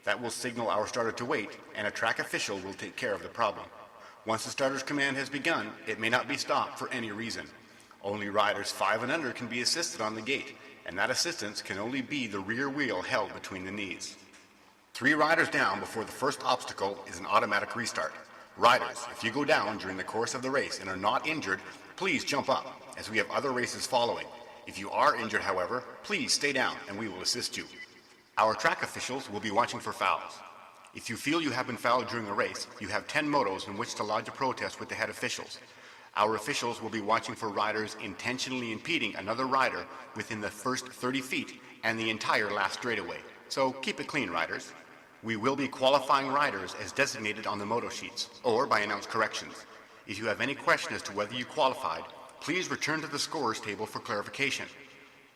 That will signal our starter to wait, and a track official will take care of the problem. Once the starter's command has begun, it may not be stopped for any reason. Only riders 5 and under can be assisted on the gate, and that assistance can only be the rear wheel held between the knees. 3 riders down before the first obstacle is an automatic restart. Riders, if you go down during the course of the race and are not injured, please jump up, as we have other races following. If you are injured, however, please stay down and we will assist you. Our track officials will be watching for fouls. If you feel you have been fouled during a race, you have 10 motos in which to lodge a protest with the head officials. Our officials will be watching for riders intentionally impeding another rider within the first 30 feet and the entire last straightaway. So keep it clean, riders. We will be qualifying riders as designated on the moto sheets, or by announced corrections. If you have any question as to whether you qualified, please return to the scorers table for clarification.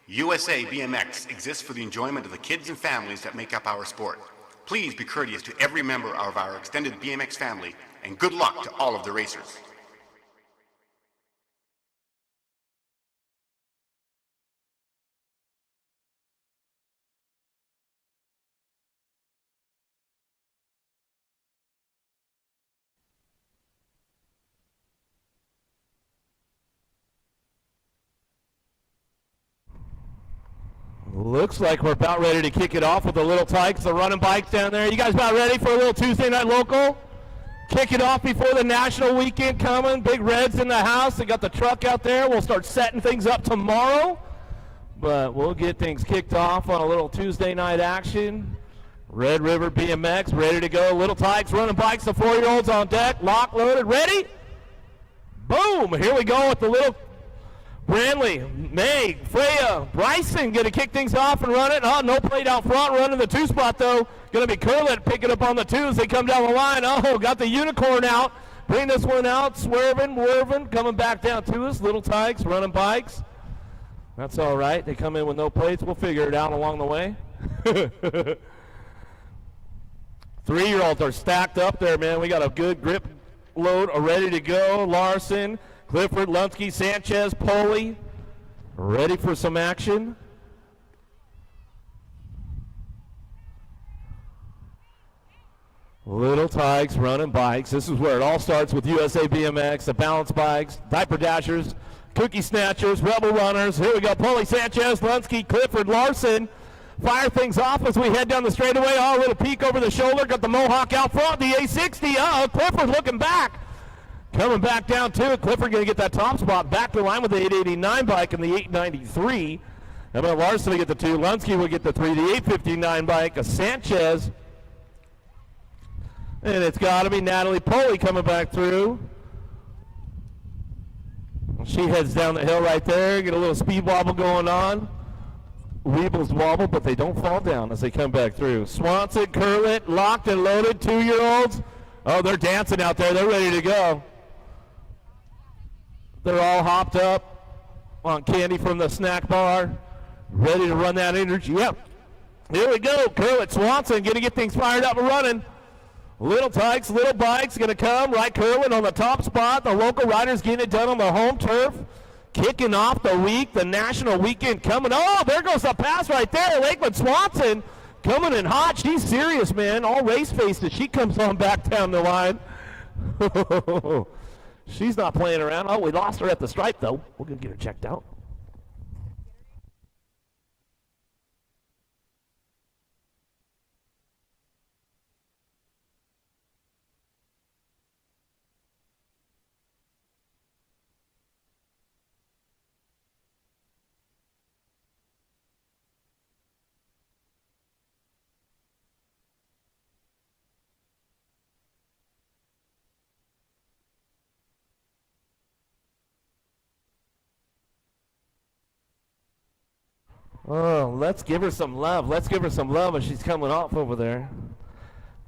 USA BMX exists for the enjoyment of the kids and families that make up our sport. Please be courteous to every member of our extended BMX family, and good luck to all of the racers. Looks like we're about ready to kick it off with the little tykes, the running bikes down there. You guys about ready for a little Tuesday night local? Kick it off before the national weekend coming. Big Red's in the house. They got the truck out there. We'll start setting things up tomorrow. But we'll get things kicked off on a little Tuesday night action. Red River BMX ready to go. Little tykes running bikes. The 4-year-olds on deck. Lock, loaded, ready? Boom! Here we go with the little Brantley, Meg, Freya, Bryson going to kick things off and run it. Oh, no plate out front, running the 2 spot though. Going to be Curlett picking up on the 2s. They come down the line. Oh, got the unicorn out. Bring this one out. Swerving, coming back down to us. Little tykes running bikes. That's all right. They come in with no plates. We'll figure it out along the way. 3-year-olds are stacked up there, man. We got a good grip load ready to go. Larson, Clifford, Lunsky, Sanchez, Poley, ready for some action. Little tykes running bikes. This is where it all starts with USA BMX, the balance bikes, diaper dashers, cookie snatchers, rebel runners. Here we go, Poley, Sanchez, Lunsky, Clifford, Larson. Fire things off as we head down the straightaway. Oh, a little peek over the shoulder, got the Mohawk out front, the A60. Uh-oh, Clifford looking back. Coming back down to it, Clifford going to get that top spot back to the line with the 889 bike and the 893. How about Larson will get the 2, Lunsky will get the 3, the 859 bike, a Sanchez. And it's got to be Natalie Poley coming back through. She heads down the hill right there, get a little speed wobble going on. Weebles wobble, but they don't fall down as they come back through. Swanson, Curlett, locked and loaded, 2-year-olds. Oh, they're dancing out there. They're ready to go. They're all hopped up on candy from the snack bar, ready to run that energy. Yep. Here we go. Curlett, Swanson going to get things fired up and running. Little tykes, little bikes going to come. Right, Curlett on the top spot. The local riders getting it done on the home turf. Kicking off the week, the national weekend coming. Oh, there goes the pass right there. Lakeland Swanson coming in hot. She's serious, man. All race-faced as she comes on back down the line. She's not playing around. Oh, we lost her at the stripe, though. We're going to get her checked out. Oh, let's give her some love. Let's give her some love as she's coming off over there.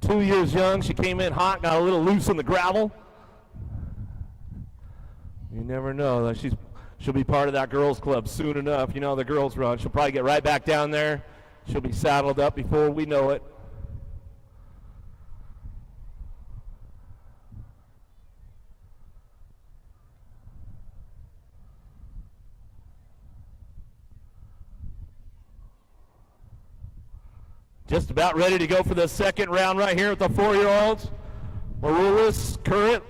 2 years young. She came in hot, got a little loose on the gravel. You never know. She'll be part of that girls club soon enough. You know, the girls run. She'll probably get right back down there. She'll be saddled up before we know it. Just about ready to go for the second round right here with the 4-year-olds. Marulis, Current,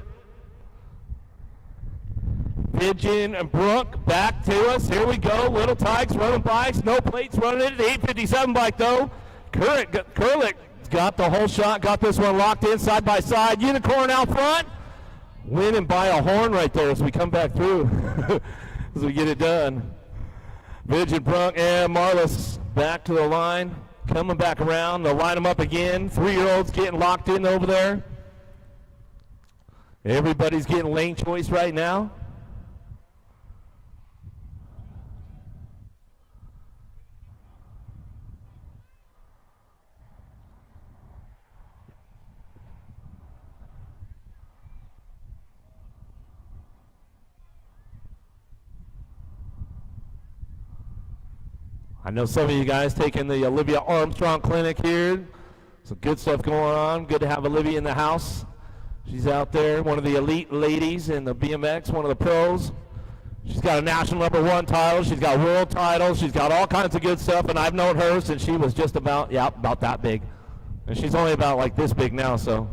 Pigeon, and Brooke back to us. Here we go. Little Tykes running bikes. No plates running it. The 857 bike, though. Curlick got the whole shot. Got this one locked in side by side. Unicorn out front. Winning by a horn right there as we come back through. As we get it done. Pigeon, Brooke, and Marlis back to the line. Coming back around. They'll line them up again. 3-year-olds getting locked in over there. Everybody's getting lane choice right now. I know some of you guys taking the Olivia Armstrong Clinic here. Some good stuff going on. Good to have Olivia in the house. She's out there, one of the elite ladies in the BMX, one of the pros. She's got a national #1 title. She's got world titles. She's got all kinds of good stuff, and I've known her since she was just about that big. And she's only about like this big now, so.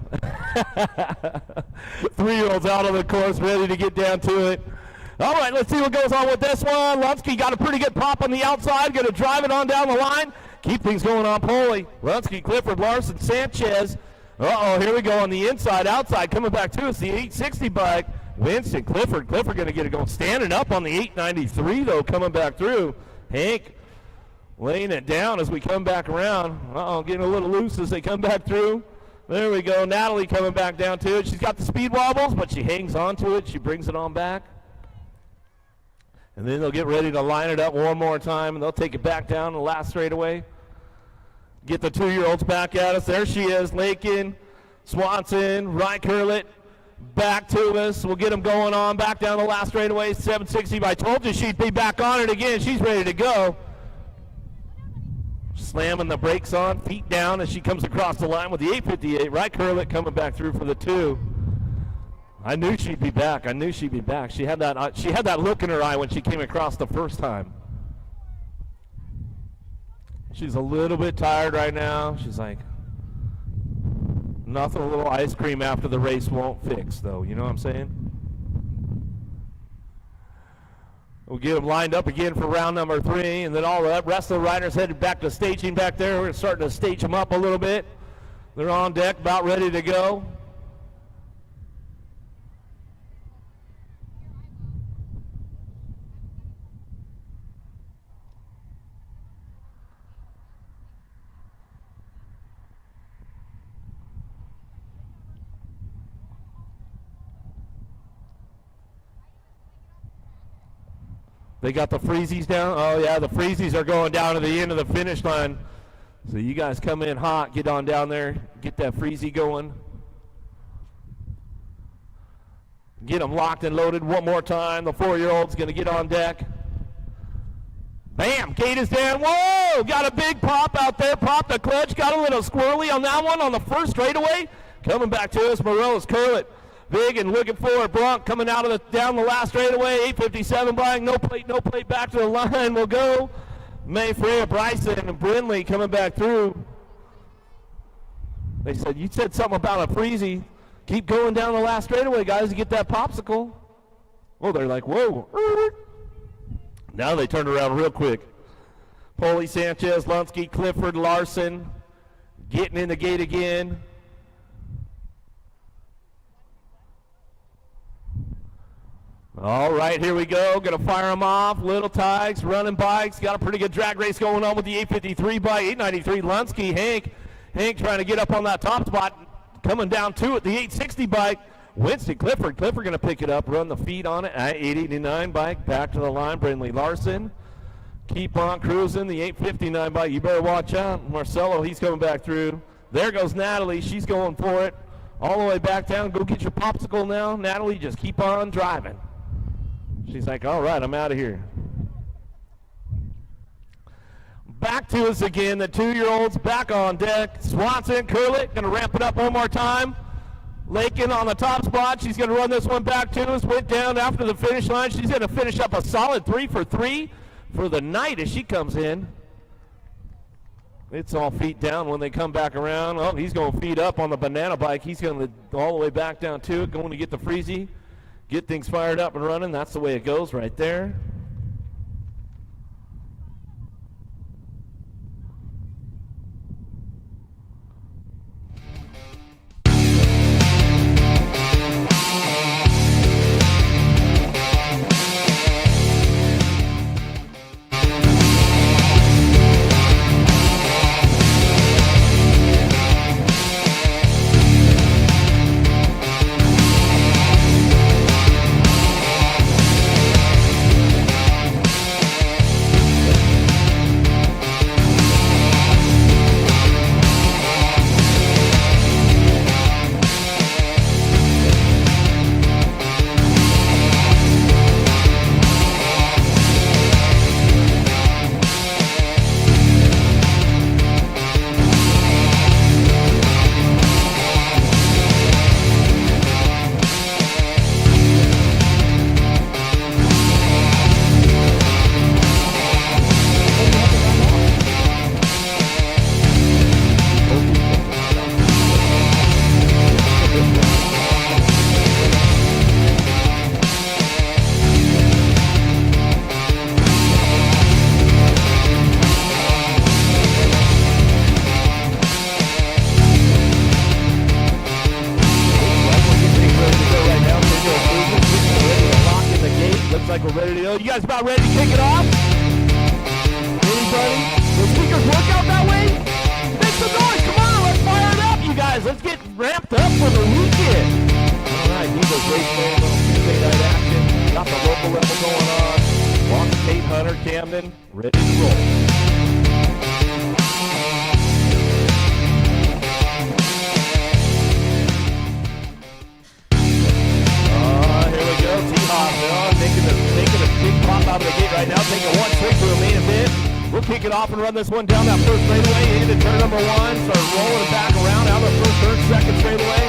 3-year-olds out on the course, ready to get down to it. All right, let's see what goes on with this one. Lunsky got a pretty good pop on the outside. Going to drive it on down the line. Keep things going on Poley. Lunsky, Clifford, Larson, Sanchez. Uh-oh, here we go on the inside, outside. Coming back to us, the 860 bike. Winston, Clifford going to get it going. Standing up on the 893, though, coming back through. Hank laying it down as we come back around. Uh-oh, getting a little loose as they come back through. There we go. Natalie coming back down to it. She's got the speed wobbles, but she hangs on to it. She brings it on back. And then they'll get ready to line it up one more time, and they'll take it back down the last straightaway. Get the 2-year-olds back at us. There she is, Lakin, Swanson, Ryan Curlett, back to us. We'll get them going on back down the last straightaway. 760. I told you she'd be back on it again. She's ready to go. Slamming the brakes on, feet down as she comes across the line with the 858. Ryan Curlett coming back through for the 2. I knew she'd be back. She had that look in her eye when she came across the first time. She's a little bit tired right now. She's like, nothing a little ice cream after the race won't fix, though. You know what I'm saying? We'll get them lined up again for round number 3, and then all the rest of the riders headed back to staging back there. We're starting to stage them up a little bit. They're on deck, about ready to go. They got the freezies down. Oh, yeah, the freezies are going down to the end of the finish line. So you guys come in hot, get on down there, get that freezy going. Get them locked and loaded one more time. The 4-year-old's going to get on deck. Bam, gate is down. Whoa, got a big pop out there. Pop the clutch, got a little squirrely on that one on the first straightaway. Coming back to us, Morello's Curlett. Big and looking for it. Bronk coming out of down the last straightaway. 857 buying, no plate back to the line. We'll go. Mayfair, Bryson, and Brindley coming back through. They said, you said something about a freezy. Keep going down the last straightaway, guys, to get that popsicle. Oh, they're like, whoa. Now they turned around real quick. Poley, Sanchez, Lunsky, Clifford, Larson getting in the gate again. All right, here we go. Going to fire them off. Little Tigers, running bikes. Got a pretty good drag race going on with the 853 bike. 893, Lunsky, Hank trying to get up on that top spot. Coming down to it, the 860 bike. Winston, Clifford going to pick it up, run the feet on it. 889 bike, back to the line. Brindley Larson. Keep on cruising. The 859 bike, you better watch out. Marcelo, he's coming back through. There goes Natalie. She's going for it. All the way back down. Go get your popsicle now. Natalie, just keep on driving. She's like, all right, I'm out of here. Back to us again, the 2-year-olds back on deck. Swanson, Curlett, going to ramp it up one more time. Lakin on the top spot. She's going to run this one back to us. Went down after the finish line. She's going to finish up a solid 3 for 3 for the night as she comes in. It's all feet down when they come back around. Oh, he's going feet up on the banana bike. He's going all the way back down to it, going to get the freezy, get things fired up and running. That's the way it goes right there. About ready to kick it off? Anybody? The speakers work out that way? Make some noise! Come on, let's fire it up, you guys! Let's get ramped up for the weekend! Alright, Hugo's Raceway, little Tuesday night action. Got the local level going on. Walk Kate Hunter, Camden, ready to roll. Out of the gate right now, taking one swing to a main event. We'll kick it off and run this one down that first straightaway into turn number one. Start rolling it back around out of the first, third, second straightaway.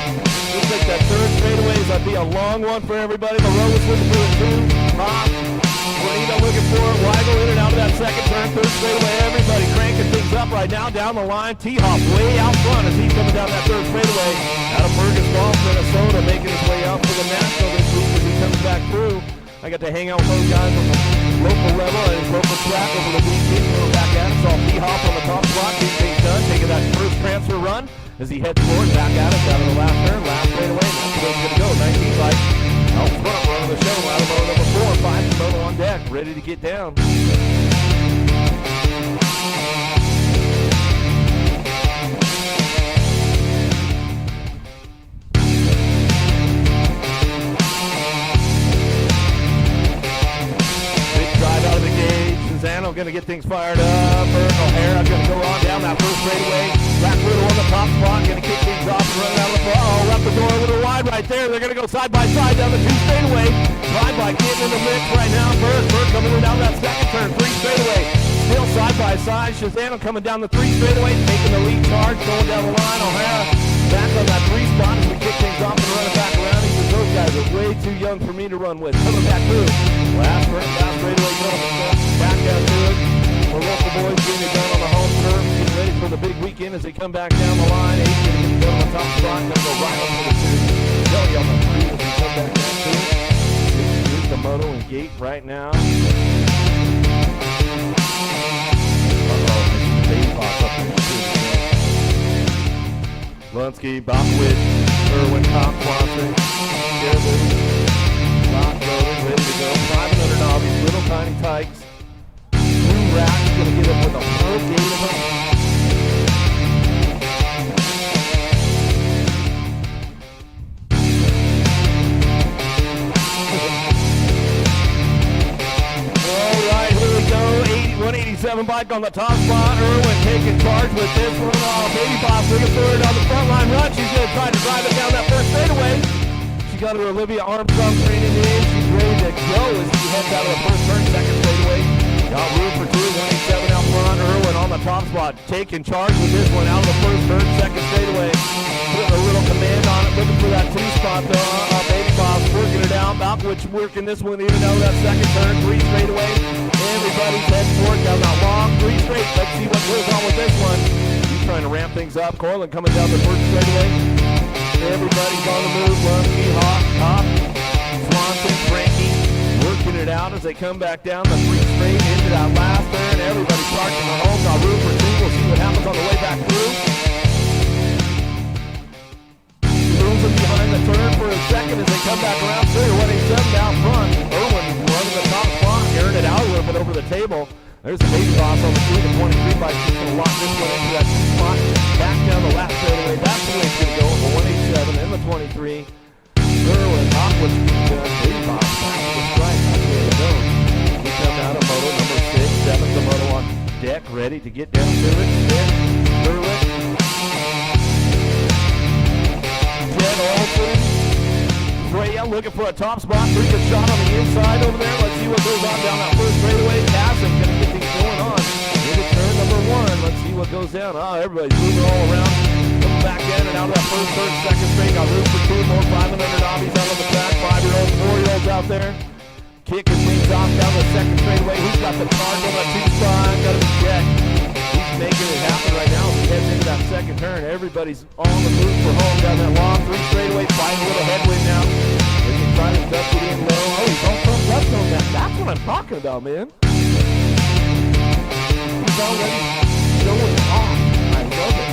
Looks like that third straightaway is going to be a long one for everybody. Moreau was looking for a two. Pop. Juanita looking for it. Weigel in and out of that second turn, third straightaway. Everybody cranking things up right now down the line. T-Hop way out front as he's coming down that third straightaway. Out of Fergus Falls, Minnesota, making his way up for the National this week as he comes back through. I got to hang out with those guys on the local level and his local track over the weekend. Going back at it, saw T-Hop on the top spot, getting things done, taking that first transfer run as he heads forward, back at us out of the last turn, last straightaway. That's the way it's going to go. 19 bike out front, running the show. Out of moto number 4, 5 moto on deck, ready to get down. Going to get things fired up. O'Hara going to go on down that first straightaway. Black Widow on the top spot, going to kick things off and run out of the front. Oh, left the door a little wide right there. They're going to go side by side down the two straightaway. Flyby getting in the mix right now. Bird coming in down that second turn, three straightaway. Still side by side. Shazano coming down the three straightaway, taking the lead charge, going down the line. O'Hara back on that three spot as we kick things off and run it back around. He says those guys are way too young for me to run with. Coming back through. Last straightaway coming back down to it. The local boys getting it done on the home turf, getting ready for the big weekend as they come back down the line. 8 getting it done on the top spot, and then go right up to the 2. Jelly on the 3 as we come back down to it. Here's the moto and gate right now. Uh-oh, this is the baby box up there. Lunsky, Bachwitz, Irwin, Top Swanson, Caribou, lock loaded, ready to go. 500 obbies, little tiny tykes. Rack's going to get up with a full gate of them. Alright, here we go. 187 bike on the top spot. Irwin taking charge with this one. Oh, Baby Boss looking for it on the front line run. She's going to try to drive it down that first straightaway. She got her Olivia Armstrong training in. She's ready to go as she heads out of the first turn, second straightaway. Got room for 2, 187 out front. Irwin on the top spot, taking charge with this one out of the first turn, second straightaway. Putting a little command on it, looking for that 2 spot though. Baby Boss working it out. Malkovich working this one even out of that second turn, 3 straightaway. Everybody's heading for it down that long 3 straight. Let's see what goes on with this one. He's trying to ramp things up. Corlin coming down the first straightaway. Everybody's on the move. Lumpy, Hawk, Top, Swanson, Frankie, working it out as they come back down the 3 straight into that last turn. Everybody's charging for home. Now room for 2. We'll see what happens on the way back through. Losing behind the turn for a second as they come back around. 187 down front. Irwin running the top spot. Airing it out a little bit over the table. There's the baby boss on the 2. The 23 bike just going to lock this one into that 2 spot. Back down the last straightaway. That's the way it's going to go. The 187 and the 23. Irwin, Hopwood, baby boss back to the strike. That's the way to go. We come out of moto number 6. 7's the moto on deck, ready to get down to it. 6, Irwin. Jet Olsen. Freya looking for a top spot. Pretty good shot on the inside over there. Let's see what goes on down that first straightaway. Casson going to get things going on. Into turn number 1. Let's see what goes down. Oh, everybody's moving all around. Coming back in and out of that first, third, second straight. Got room for 2 more 500 obbies out on the track. 5-year-olds, 4-year-olds out there. Kicking things off down the second straightaway. Who's got the charge on that 2 spot? Got to be Jet. He's making it happen right now as he heads into that second turn. Everybody's on the move for home down that long 3 straightaway. Fighting a little headwind now. They can try to duck it in low. Oh, he's all pumped up on that. That's what I'm talking about, man. He's already showing off. I love it.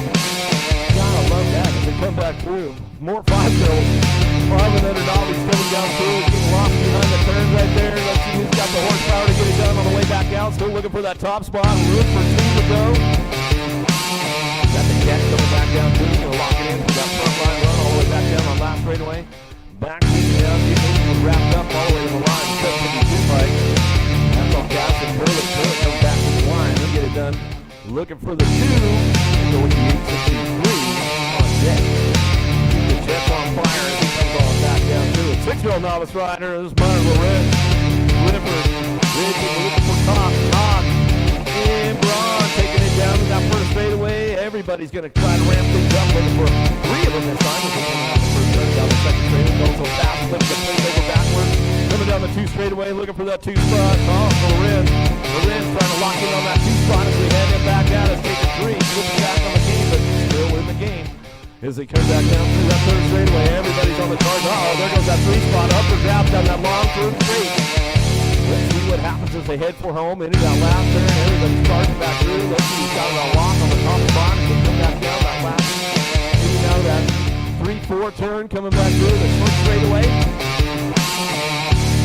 God, I love that as they come back through. More 5-year-olds. 500 obbies coming down through. Getting lost behind the turn right there. Let's see who's got the horsepower to get it done on the way back out. Still looking for that top spot. Room for 2 to go. Got the cat coming back down too. He's going to lock it in for that front line run all the way back down on last straightaway. Back down. Getting wrapped up all the way to the line. 752 bike. That's all gas and Curlin. Curlin comes back to the line. He'll get it done. Looking for the 2. We'll go with the 863 on deck. Keep the Jets on fire as he comes on back down to it. 6-year-old novice rider. This is Myron Loren. Whitford. Looking for Cox. And Braun taking it down to that first straightaway. Everybody's going to try to ramp things up. Looking for 3 of them this time. We're coming out the first turn down the second straightaway. Going so fast. Flips the plate over backwards. Coming down the 2 straightaway. Looking for that 2 spot. Oh, Lorenz. Lorenz trying to lock in on that 2 spot as we head it back out. It's taking 3. Flipping back on the game, but still in the game. As they come back down through that third straightaway, everybody's on the charge. Oh, there goes that 3 spot. Up or grab down that long third straight. Let's see what happens as they head for home into that last turn. Everybody's charging back through. Let's see who's got it on lock on the top spot as they come back down that last. Getting out of that 3-4 turn, coming back through the first straightaway.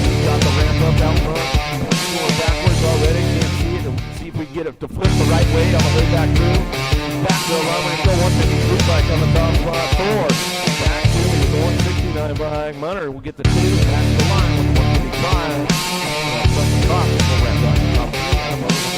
He's got the ramp up out front. Going backwards already. Can't see it. See if we can get it to flip the right way on the way back through. Back to the line. We're going to go 153 bike on the top spot. 4. Back to me with the 169 bike. Munner will get the 2. Back to the line with the 155. The top. We'll wrap up the top 3 out of motor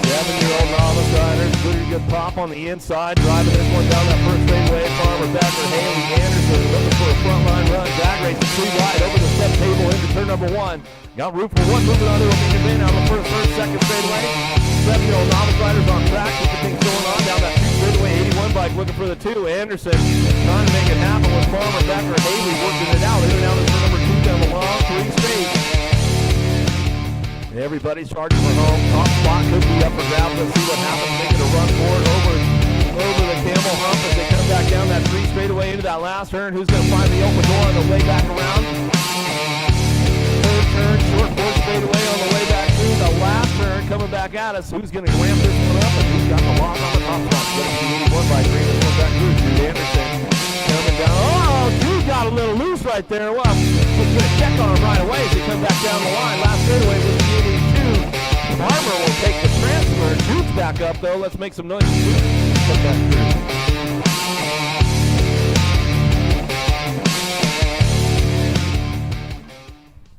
7-year-old novice rider. Pretty good pop on the inside. Driving this one down that first straightaway. Farmer Becker, Haley Anderson looking for a front line run. Drag racing 3 wide over the step table into turn number 1. Got room for 1 moving on to a medium in out of the first, second straightaway. 7-year-old novice riders on track. Keep the things going on down that 2 straightaway. 81 bike looking for the 2. Anderson trying to make it happen with Farmer Becker, Haley working it out. In and out of turn number 2 down the long 3 straight. Everybody's charging for home. Top spot could be up for grabs. Let's see what happens. Making a run for it over the camel hump as they come back down that 3 straightaway into that last turn. Who's going to find the open door on the way back around? Third turn, short 4 straightaway on the way back through. The last turn coming back at us. Who's going to ramp this one up? And who's got the lock on the top spot? It's going to be 81 by 3. This one back through. Jude Anderson coming down. Oh, Jude got a little loose right there. Well, we're going to check on him right away as he comes back down the line. Last straightaway with the 82. Farmer will take the transfer. Jude's back up, though. Let's make some noise. Come back through.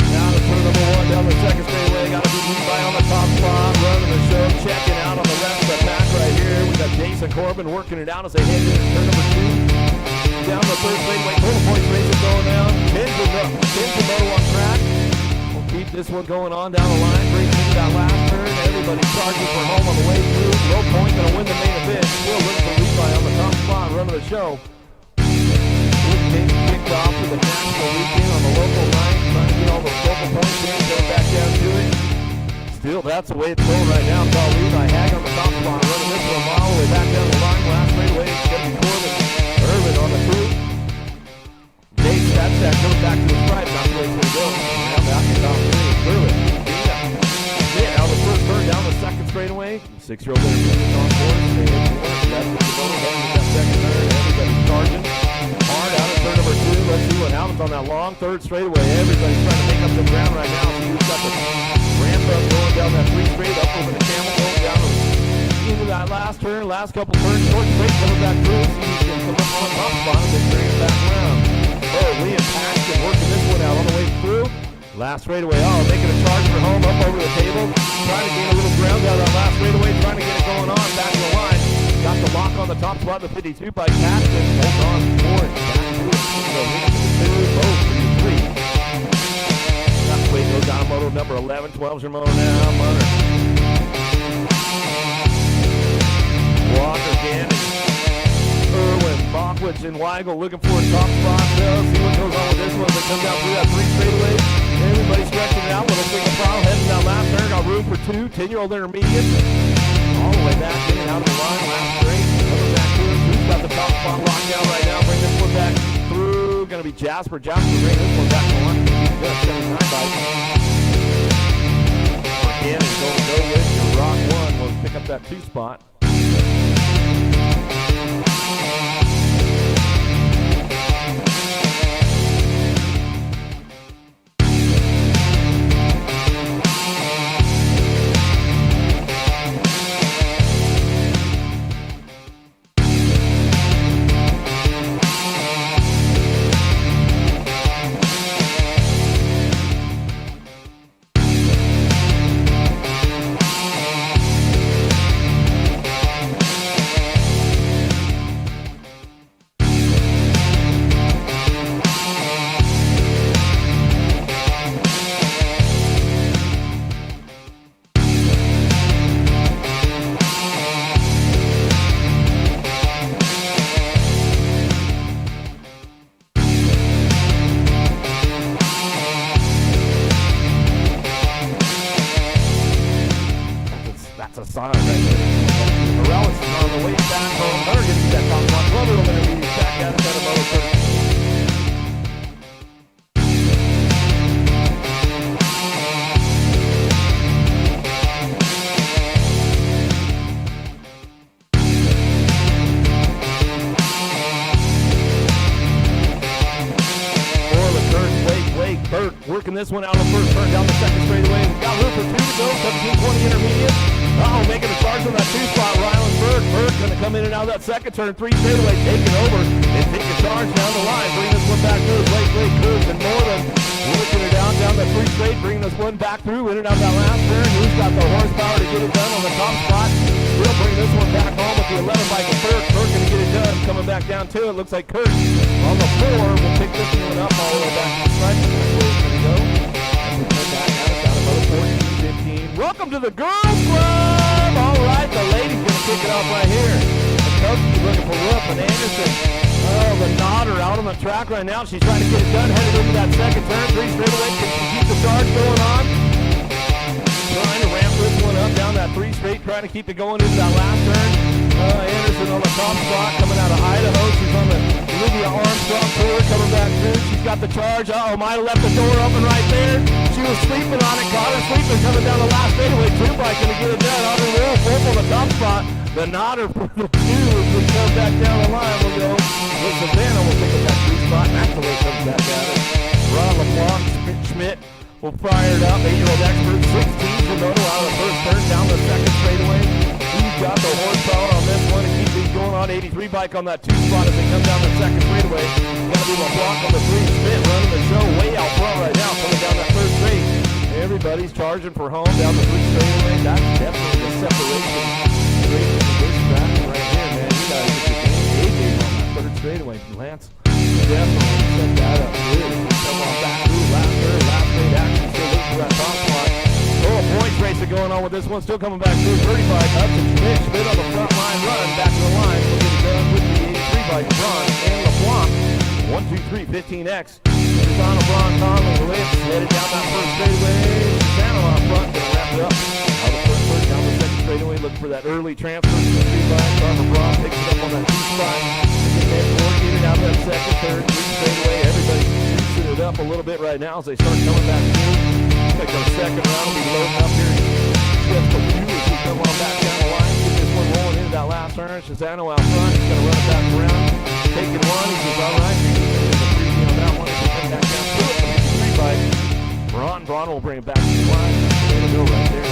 Now to turn number 1 down the second straightaway. Got to be beat by on the top spot. Running the show. Checking out on the rest of the pack right here. We got Jason Corbin working it out as they head into turn number 2. Down the third straightaway. Total points racing going down. 10 to moto on track. We'll keep this one going on down the line. Brings into that last turn. Everybody's charging for home on the way through. Low point going to win the main event. Still looking for Levi on the top spot. Running the show. off for the national weekend on the local night, trying to get all those local points in, going back down to it. Still, that's the way it's going right now. It's all Levi Hag on the top spot, running this one a mile way back down the line. Last straightaway, it's going to be Corbin Irvin on the two. Jake Stats that coming back to the stripe. That's the way it's going to go. Now back to top three. Clearly. Now the first turn down the second straightaway. 6-year-old intermediate on board. They hit the one. That's the motor heading to that second turn. Everybody's charging hard out of turn number 2. Let's see what happens on that long third straightaway. Everybody's trying to make up some ground right now. See who's got the ramp up going down that 3 straight up over the camel, going down into that last turn, last couple turns, short straight coming back through. See who's going to come up on the top spot and then bring it back around. Oh, Liam Paxton working this one out on the way through. Last straightaway, making a charge for home, up over the table, trying to gain a little ground down that last straightaway, trying to get it going on, back to the line. Got the lock on the top spot in the 52 by Paxton, holds on forward, back to it. So leading to the 2, both for you 3. That way goes down moto number 11, 12's your moto now, Munner. Walker, Gannon, Irwin, Bachwitz, and Weigel looking for a top spot. See what goes on with this one as they come down through that 3 straightaway. Everybody stretching it out, little single file, heading down last turn, got room for 2, 10-year-old intermediate. All the way back in and out of the line, last straight, coming back to it. Who's got the top spot locked down right now? Bring this one back through, gonna be Jasper. Jasper bring this one back to the line. Just 79 bike. Again, he's going to go with your Rock 1. Will pick up that 2 spot. This one out on the first turn, down the second straightaway. Got room for 2 to go, 17-20 intermediate. Making a charge on that 2 spot. Rylan Bird. Bird's going to come in and out of that second turn, 3 straightaway, taking over and take a charge down the line. Bringing this one back through. Blake Cruz and Northern working it down the 3 straight, bringing this one back through, in and out that last turn. Who's got the horsepower to get it done on the top spot? We'll bring this one back home with the 11 bike of Kirk. Kirk going to get it done. Coming back down to it. Looks like Kirk on the 4 will pick this one up all the way back to the stripe. That's where it's going to go. Welcome to the Girls Club! All right, the ladies going to kick it off right here. The coach is looking for Rupp and Anderson. Oh, the nodder out on the track right now. She's trying to get it done, headed into that second turn. 3 straightaway. Can she keep the charge going on? Trying to ramp this one up down that 3 straight, trying to keep it going into that last turn. Anderson on the top spot, coming out of Idaho. She's on the Olivia Armstrong tour, coming back through. She's got the charge. Might have left the door open right there. She was sleeping on it, caught her sleeping, coming down the last straightaway. 2 bike gonna get it done. Audrey Wolf on the top spot. The nodder for the 2 as we come back down the line. We'll go with Savannah. We'll pick up that 3 spot. Maxwell comes back at it. Ron LeBlanc, Schmidt will fire it up. 8-year-old expert, 16 Genoto out of the first turn, down the second straightaway. He's got the horsepower on this one to keep these going on. 83 bike on that 2 spot as they come down the second straightaway. Gonna be LeBlanc on the 3. Schmidt running the show way out front right now, coming down that third straight. Everybody's charging for home down the 3 straightaway. That's definitely the separation straight from this track right here, man. You gotta get your game on that third straightaway. Lance definitely set that up good. Come on back through last straight action. Still looking for that top spot. Points race going on with this one. Still coming back through 35 up to Schmidt. Schmidt on the front line run. Back to the line. We'll get it done with the 83 bike run. And LeBlanc, 1 2, 3, 15X. It's on LeBron Conley, lifts, headed down that first straightaway. Susano out front, gonna wrap it up. Out the first, down the second straightaway, looking for that early transfer from the 3 line. Carver Braun picks it up on that 2 spot. Get it out of that second, third, 3 straightaway. Everybody shoots it up a little bit right now as they start coming back through. Like our second round will be loading up here. Just a few as we come on back down the line. Get this one rolling into that last turn. Susano out front, he's gonna run it back around. Taking one, he says, all right, he's going to freeze on that one. He's come back down to it. It's a 3 bike. Braun will bring it back to the line. Way to go right there.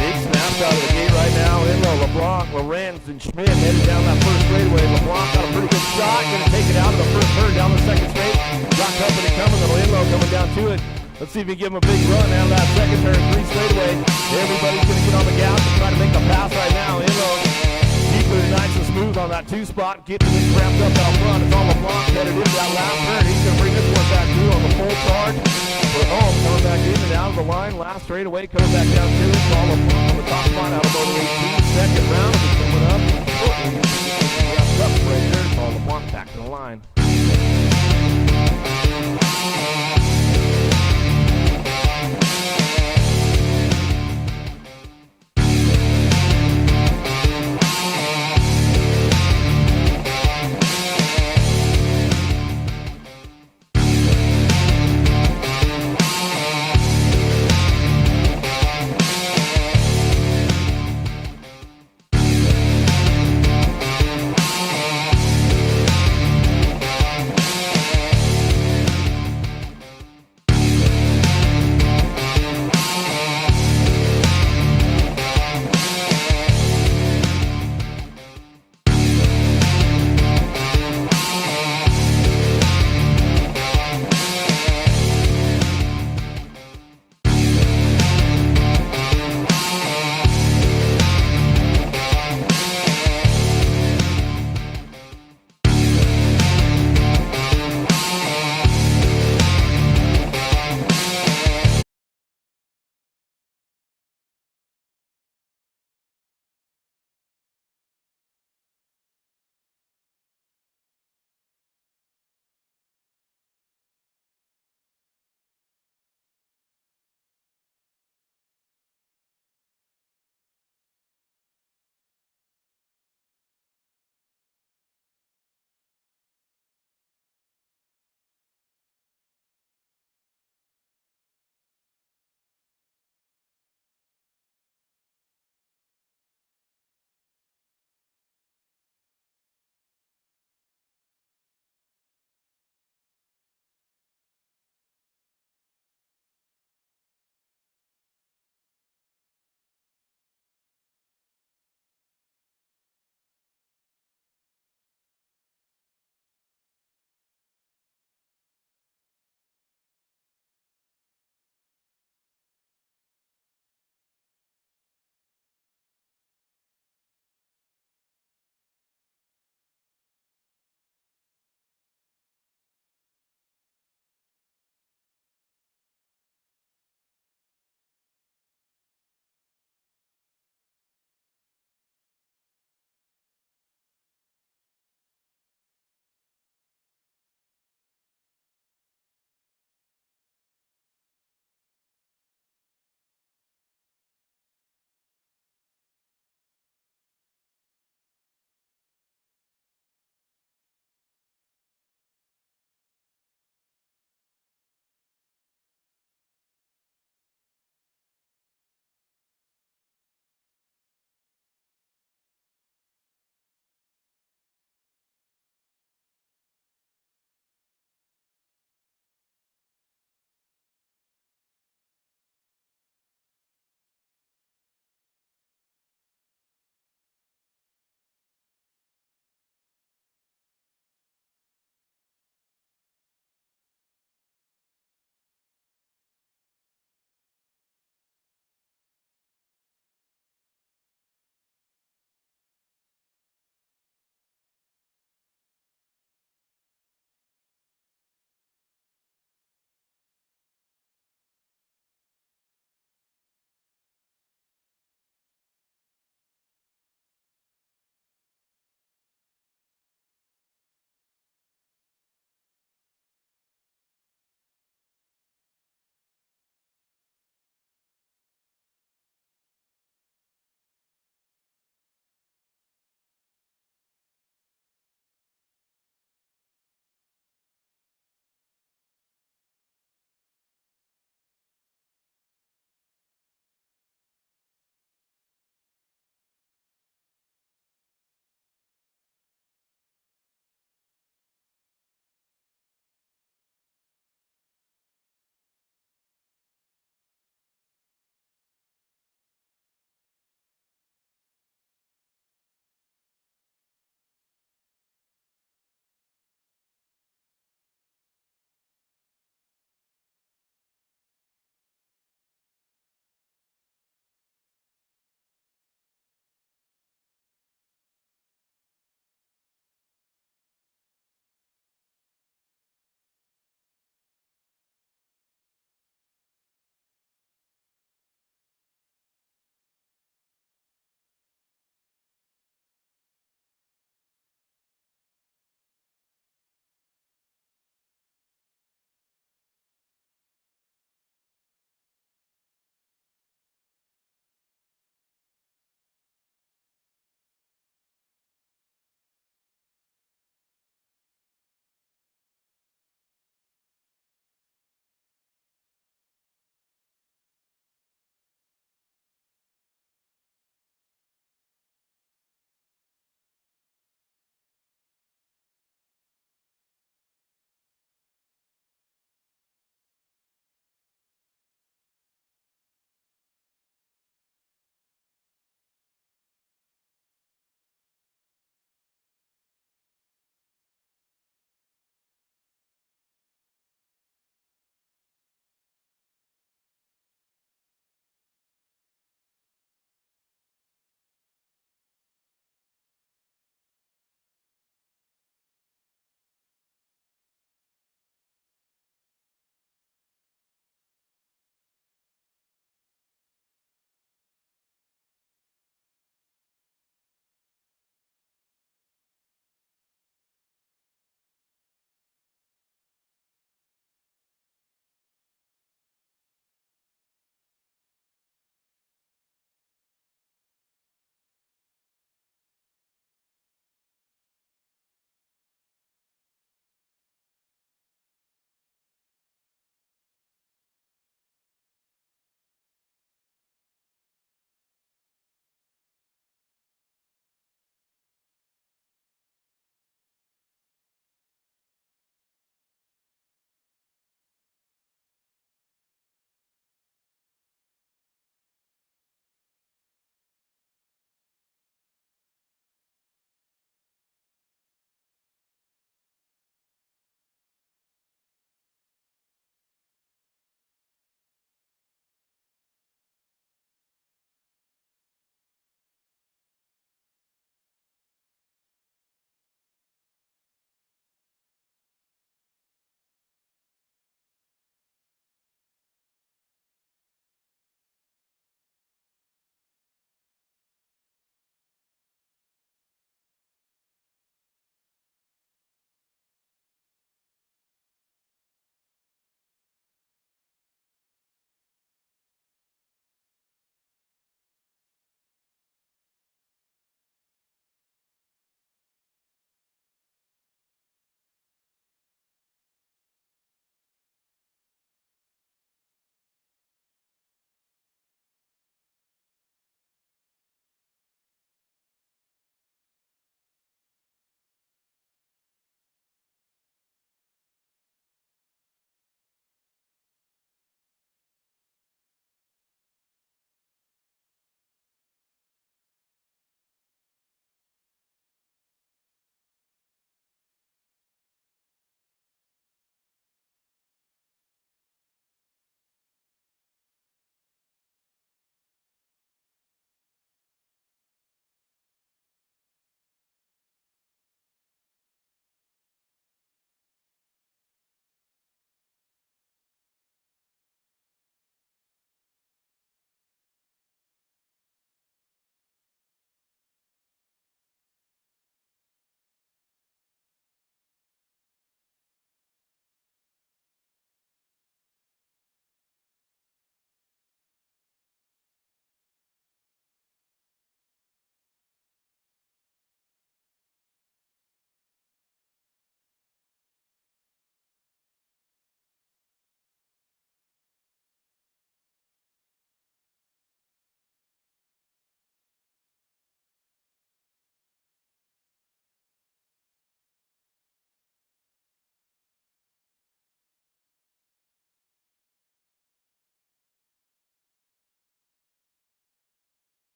Big snaps out of the gate right now. Inlow, LeBlanc, Lorenz, and Schmidt headed down that first straightaway. LeBlanc got a pretty good shot. Going to take it out of the first turn down the second straight. Got company coming. Little Inlow coming down to it. Let's see if we can give him a big run out of that second turn, 3 straightaway. Everybody's going to get on the gas and try to make a pass right now. Inlow keeping it nice and smooth on that 2 spot, getting it wrapped up out front. It's all LeBlanc headed into that last turn. He's going to bring this one back through on the full charge. For home, coming back in and out of the line. Last straightaway, coming back down to it. It's all LeBlanc on the top spot out of motor 18. Second round is coming up. Wrapped up right there. It's all LeBlanc back to the line.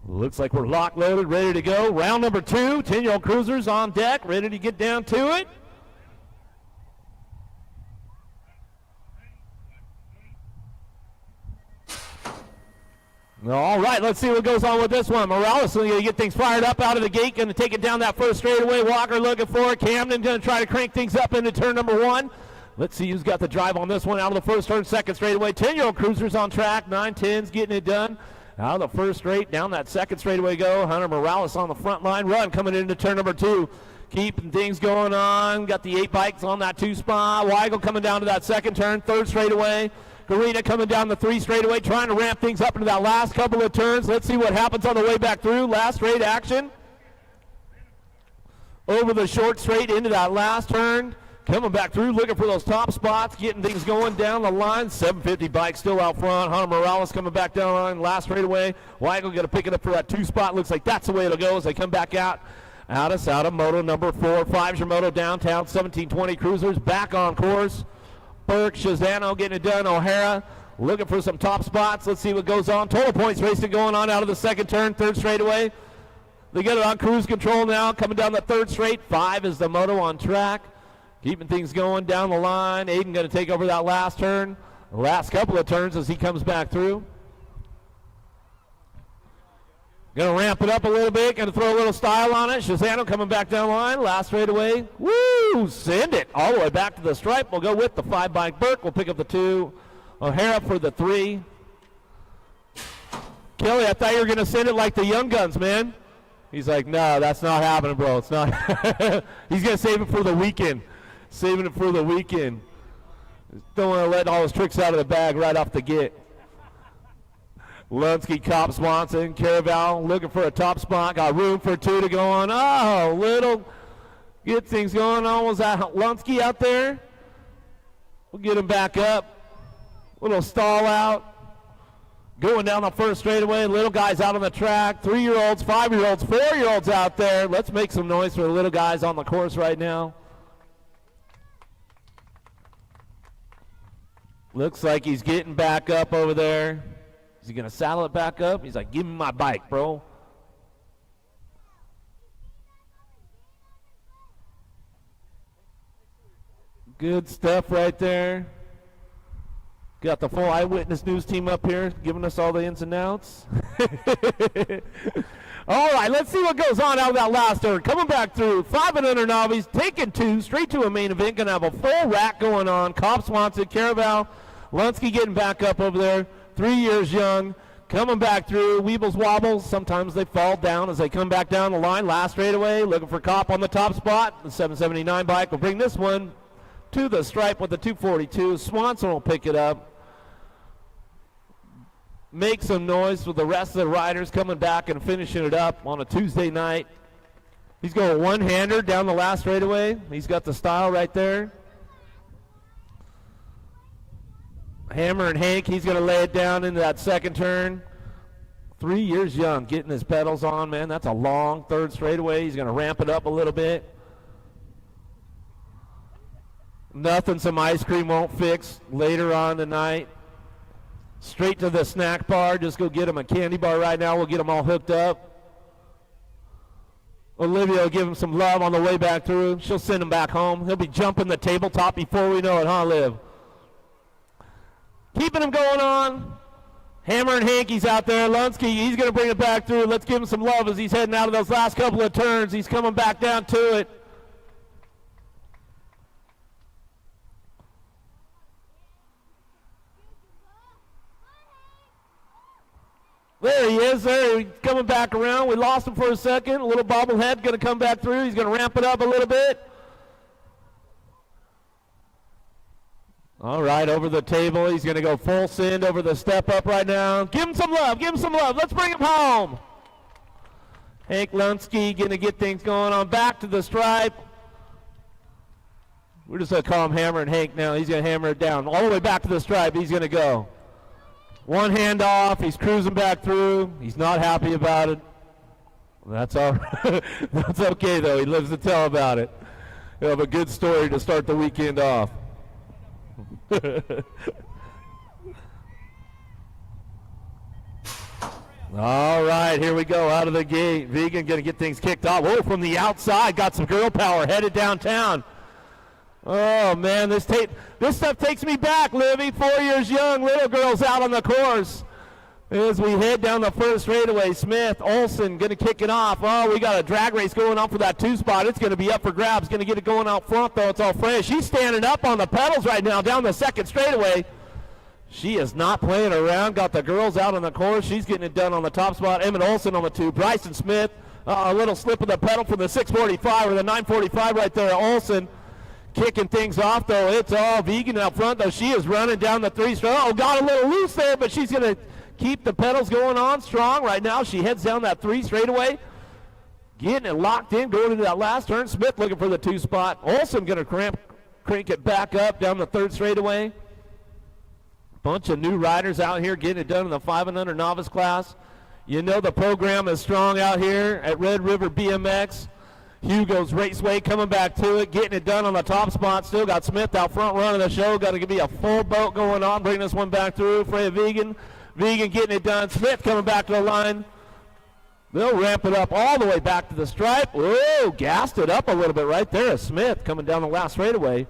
Looks like we're locked, loaded, ready to go. Round number 2, 10-year-old cruisers on deck, ready to get down to it. All right, let's see what goes on with this one. Morales is going to get things fired up out of the gate, going to take it down that first straightaway. Walker looking for it. Camden going to try to crank things up into turn number 1. Let's see who's got the drive on this one out of the first turn, second straightaway. 10-year-old cruisers on track, 9-10s getting it done. Out of the first straight, down that second straightaway go. Hunter Morales on the front line run coming into turn number 2. Keeping things going on. Got the 8 bikes on that 2 spot. Weigel coming down to that second turn, third straightaway. Garina coming down the 3 straightaway, trying to ramp things up into that last couple of turns. Let's see what happens on the way back through. Last straight action. Over the short straight into that last turn. Coming back through, looking for those top spots, getting things going down the line. 750 bike still out front. Hunter Morales coming back down the line. Last straightaway. Weigel going to pick it up for that 2 spot. Looks like that's the way it'll go as they come back out. Out of moto number 4. 5's your moto downtown. 1720 cruisers back on course. Burke, Shazano getting it done. O'Hara looking for some top spots. Let's see what goes on. Total points racing going on out of the second turn, third straightaway. They get it on cruise control now, coming down the third straight. 5 is the moto on track. Keeping things going down the line. Aiden going to take over that last turn. The last couple of turns as he comes back through. Going to ramp it up a little bit. Going to throw a little style on it. Shazano coming back down the line. Last straightaway. Woo! Send it all the way back to the stripe. We'll go with the 5 bike Burke. We'll pick up the 2. O'Hara for the 3. Kelly, I thought you were going to send it like the Young Guns, man. He's like, no, that's not happening, bro. It's not. He's going to save it for the weekend. Saving it for the weekend. Don't want to let all his tricks out of the bag right off the get. Lunsky, Cobb, Swanson, Caraval looking for a top spot. Got room for 2 to go on. Oh, little get things going on. Was that Lunsky out there? We'll get him back up. Little stall out. Going down the first straightaway. Little guys out on the track. 3-year-olds, 5-year-olds, 4-year-olds out there. Let's make some noise for the little guys on the course right now. Looks like he's getting back up over there. Is he going to saddle it back up? He's like, give me my bike, bro. Good stuff right there. Got the full Eyewitness News team up here giving us all the ins and outs. All right, let's see what goes on out of that last turn. Coming back through, 5 and under novice, taking 2, straight to a main event. Going to have a full rack going on. Cobb, Swanson, Caraval, Lunsky getting back up over there. 3 years young, coming back through. Weebles wobbles. Sometimes they fall down as they come back down the line. Last straightaway, looking for Kopp on the top spot. The 779 bike will bring this one to the stripe with the 242. Swanson will pick it up. Make some noise with the rest of the riders coming back and finishing it up on a Tuesday night. He's going one-hander down the last straightaway. He's got the style right there. Hammer and Hank, he's going to lay it down into that second turn. 3 years young, getting his pedals on, man. That's a long third straightaway. He's going to ramp it up a little bit. Nothing some ice cream won't fix later on tonight. Straight to the snack bar. Just go get him a candy bar right now. We'll get them all hooked up. Olivia will give him some love on the way back through. She'll send him back home. He'll be jumping the tabletop before we know it, huh, Liv? Keeping him going on. Hammer and Hankey's out there. Lunsky, he's going to bring it back through. Let's give him some love as he's heading out of those last couple of turns. He's coming back down to it. There he is. There, he's coming back around. We lost him for a second. A little bobblehead going to come back through. He's going to ramp it up a little bit. All right, over the table. He's going to go full send over the step up right now. Give him some love. Give him some love. Let's bring him home. Hank Lunsky going to get things going on. Back to the stripe. We're just going to call him Hammer and Hank now. He's going to hammer it down. All the way back to the stripe. He's going to go. One hand off. He's cruising back through. He's not happy about it. That's all right. That's okay, though. He lives to tell about it. He'll have a good story to start the weekend off. All right, here we go out of the gate. Vegan going to get things kicked off. Oh, from the outside, got some girl power, headed downtown. Oh, man, this stuff takes me back, Livy. 4 years young, little girls out on the course. As we head down the first straightaway, Smith, Olsen going to kick it off. Oh, we got a drag race going on for that 2 spot. It's going to be up for grabs. Going to get it going out front, though. It's all fresh. She's standing up on the pedals right now down the second straightaway. She is not playing around. Got the girls out on the course. She's getting it done on the top spot. Emmett Olsen on the 2. Bryson Smith, a little slip of the pedal from the 645 or the 945 right there. Olsen kicking things off, though. It's all Vegan out front, though. She is running down the 3 straight. Oh, got a little loose there, but she's going to keep the pedals going on strong right now. She heads down that 3 straightaway, getting it locked in, going into that last turn. Smith looking for the 2 spot. Olsen going to crank it back up down the 3rd straightaway. Bunch of new riders out here getting it done in the 5 and under novice class. You know the program is strong out here at Red River BMX. Hugo's Raceway coming back to it, getting it done on the top spot. Still got Smith out front running the show. Got to be a full boat going on. Bring this one back through. Freya Vegan getting it done. Smith coming back to the line. They'll ramp it up all the way back to the stripe. Whoa, gassed it up a little bit right there. Smith coming down the last straightaway.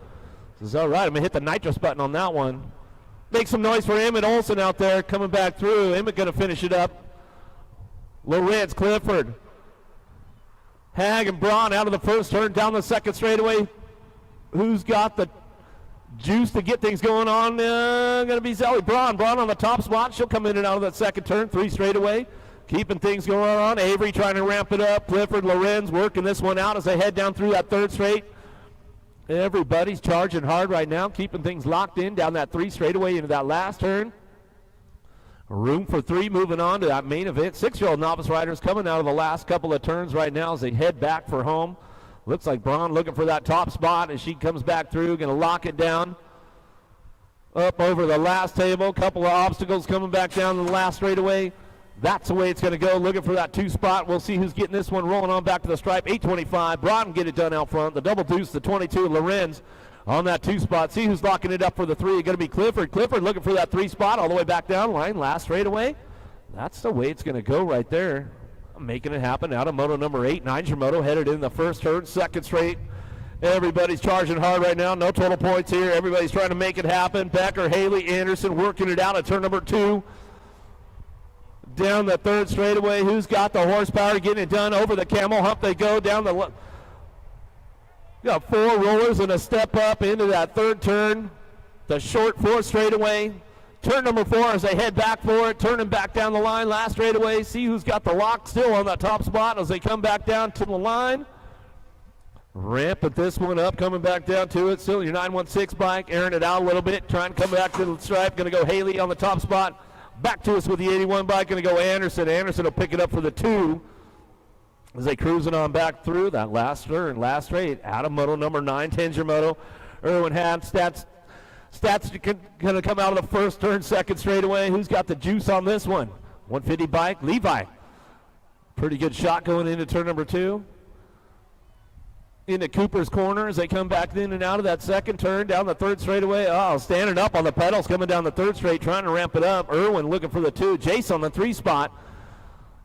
This is all right. I'm going to hit the nitrous button on that one. Make some noise for Emmett Olsen out there coming back through. Emmett going to finish it up. Lorenz, Clifford, Hag, and Braun out of the first turn down the second straightaway. Who's got the juice to get things going on? Going to be Zelly Braun. Braun on the top spot. She'll come in and out of that second turn. 3 straightaway. Keeping things going on. Avery trying to ramp it up. Clifford, Lorenz working this one out as they head down through that 3rd straight. Everybody's charging hard right now, keeping things locked in down that 3 straightaway into that last turn. Room for 3 moving on to that main event. 6-year-old novice riders coming out of the last couple of turns right now as they head back for home. Looks like Braun looking for that top spot as she comes back through, going to lock it down. Up over the last table, couple of obstacles coming back down to the last straightaway. That's the way it's going to go. Looking for that 2 spot. We'll see who's getting this one rolling on back to the stripe. 825. Broughton get it done out front. The double deuce, the 22. Lorenz on that 2 spot. See who's locking it up for the 3. Going to be Clifford. Clifford looking for that 3 spot all the way back down line. Last straightaway. That's the way it's going to go right there. Making it happen out of moto number 8. Moto headed in the first turn. Second straight. Everybody's charging hard right now. No total points here. Everybody's trying to make it happen. Becker, Haley, Anderson working it out at turn number 2. Down the 3rd straightaway. Who's got the horsepower getting it done? Over the camel hump they go down the got 4 rollers and a step up into that 3rd turn. The short 4th straightaway. Turn number 4 as they head back for it. Turning back down the line. Last straightaway. See who's got the lock still on that top spot as they come back down to the line. Ramping this one up, coming back down to it. Still your 916 bike, airing it out a little bit, trying to come back to the stripe. Going to go Haley on the top spot. Back to us with the 81 bike. Going to go Anderson. Anderson will pick it up for the 2 as they cruising on back through that last turn, last straight. Out of moto number 9, Tenzer Moto. Irwin Hamm, stats going to come out of the first turn, second straightaway. Who's got the juice on this one? 150 bike, Levi. Pretty good shot going into turn number 2. Into Cooper's corner as they come back in and out of that second turn down the 3rd straightaway. Oh, standing up on the pedals coming down the 3rd straight, trying to ramp it up. Irwin looking for the 2. Jace on the 3 spot.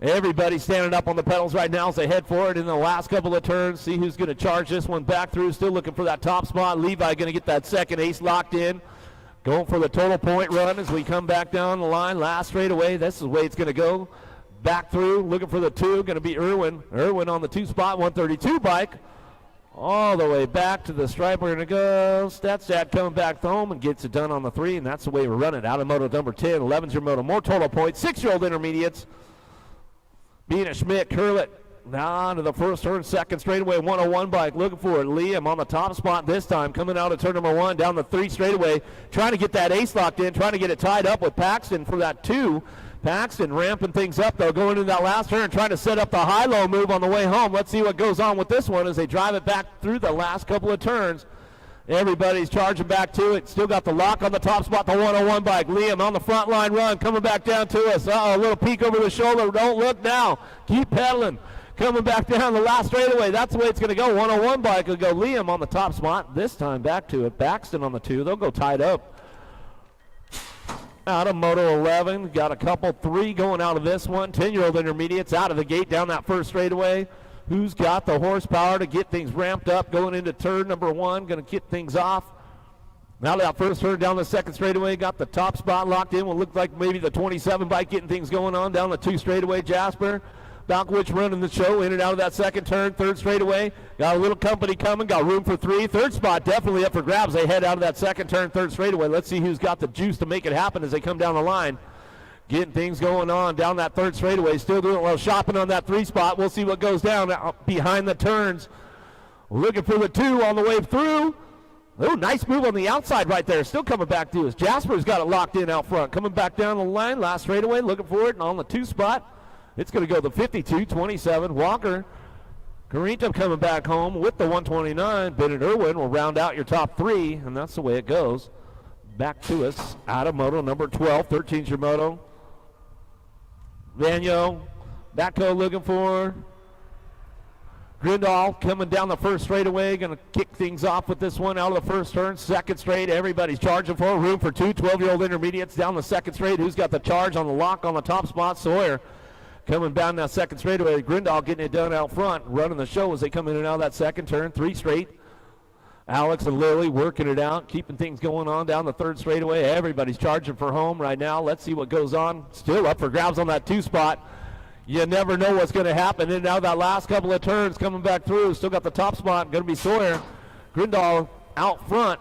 Everybody standing up on the pedals right now as they head forward in the last couple of turns. See who's going to charge this one back through. Still looking for that top spot. Levi going to get that second ace locked in. Going for the total point run as we come back down the line. Last straightaway. This is the way it's going to go. Back through, looking for the 2. Going to be Irwin. Irwin on the 2 spot, 132 bike. All the way back to the stripe. We're going to go. Statstat coming back home and gets it done on the 3, and that's the way we run it. Out of moto number 10, 11's your moto. More total points. 6-year-old intermediates. Bina Schmidt, Curlett. Now on to the first turn, second straightaway, 101 bike. Looking for it. Liam on the top spot this time. Coming out of turn number 1, down the 3 straightaway. Trying to get that ace locked in. Trying to get it tied up with Paxton for that 2. Paxton ramping things up, though, going into that last turn, trying to set up the high-low move on the way home. Let's see what goes on with this one as they drive it back through the last couple of turns. Everybody's charging back to it. Still got the lock on the top spot, the 101 bike. Liam on the front line run, coming back down to us. A little peek over the shoulder. Don't look now. Keep pedaling. Coming back down the last straightaway. That's the way it's going to go. 101 bike will go Liam on the top spot. This time back to it. Baxton on the 2. They'll go tied up. Out of Moto 11, got a couple, 3 going out of this one. 10-year-old intermediates out of the gate down that first straightaway. Who's got the horsepower to get things ramped up going into turn number 1, going to kick things off. Now that first turn down the second straightaway, got the top spot locked in. What looked like maybe the 27 bike getting things going on down the 2 straightaway. Jasper Balkowicz running the show in and out of that second turn. Third straightaway, got a little company coming, got room for 3. Third spot definitely up for grabs. They head out of that second turn, third straightaway. Let's see who's got the juice to make it happen as they come down the line. Getting things going on down that third straightaway. Still doing a little shopping on that 3 spot. We'll see what goes down behind the turns. Looking for the 2 on the way through. Oh, nice move on the outside right there. Still coming back to us. Jasper's got it locked in out front. Coming back down the line. Last straightaway. Looking for it. And on the 2 spot, it's going to go the 52-27. Walker Carita coming back home with the 129. Bennett Irwin will round out your top 3. And that's the way it goes. Back to us. Out of moto number 12. 13's your moto. Vanyo. Backhoe looking for Grindal coming down the first straightaway, going to kick things off with this one out of the first turn. Second straight, everybody's charging for room for 2 12-year-old intermediates down the second straight. Who's got the charge on the lock on the top spot? Sawyer coming down that second straightaway. Grindal getting it done out front, running the show as they come in and out of that second turn. 3 straight. Alex and Lily working it out, keeping things going on down the third straightaway. Everybody's charging for home right now. Let's see what goes on. Still up for grabs on that 2 spot. You never know what's going to happen. And now that last couple of turns coming back through. Still got the top spot. Going to be Sawyer. Grindal out front.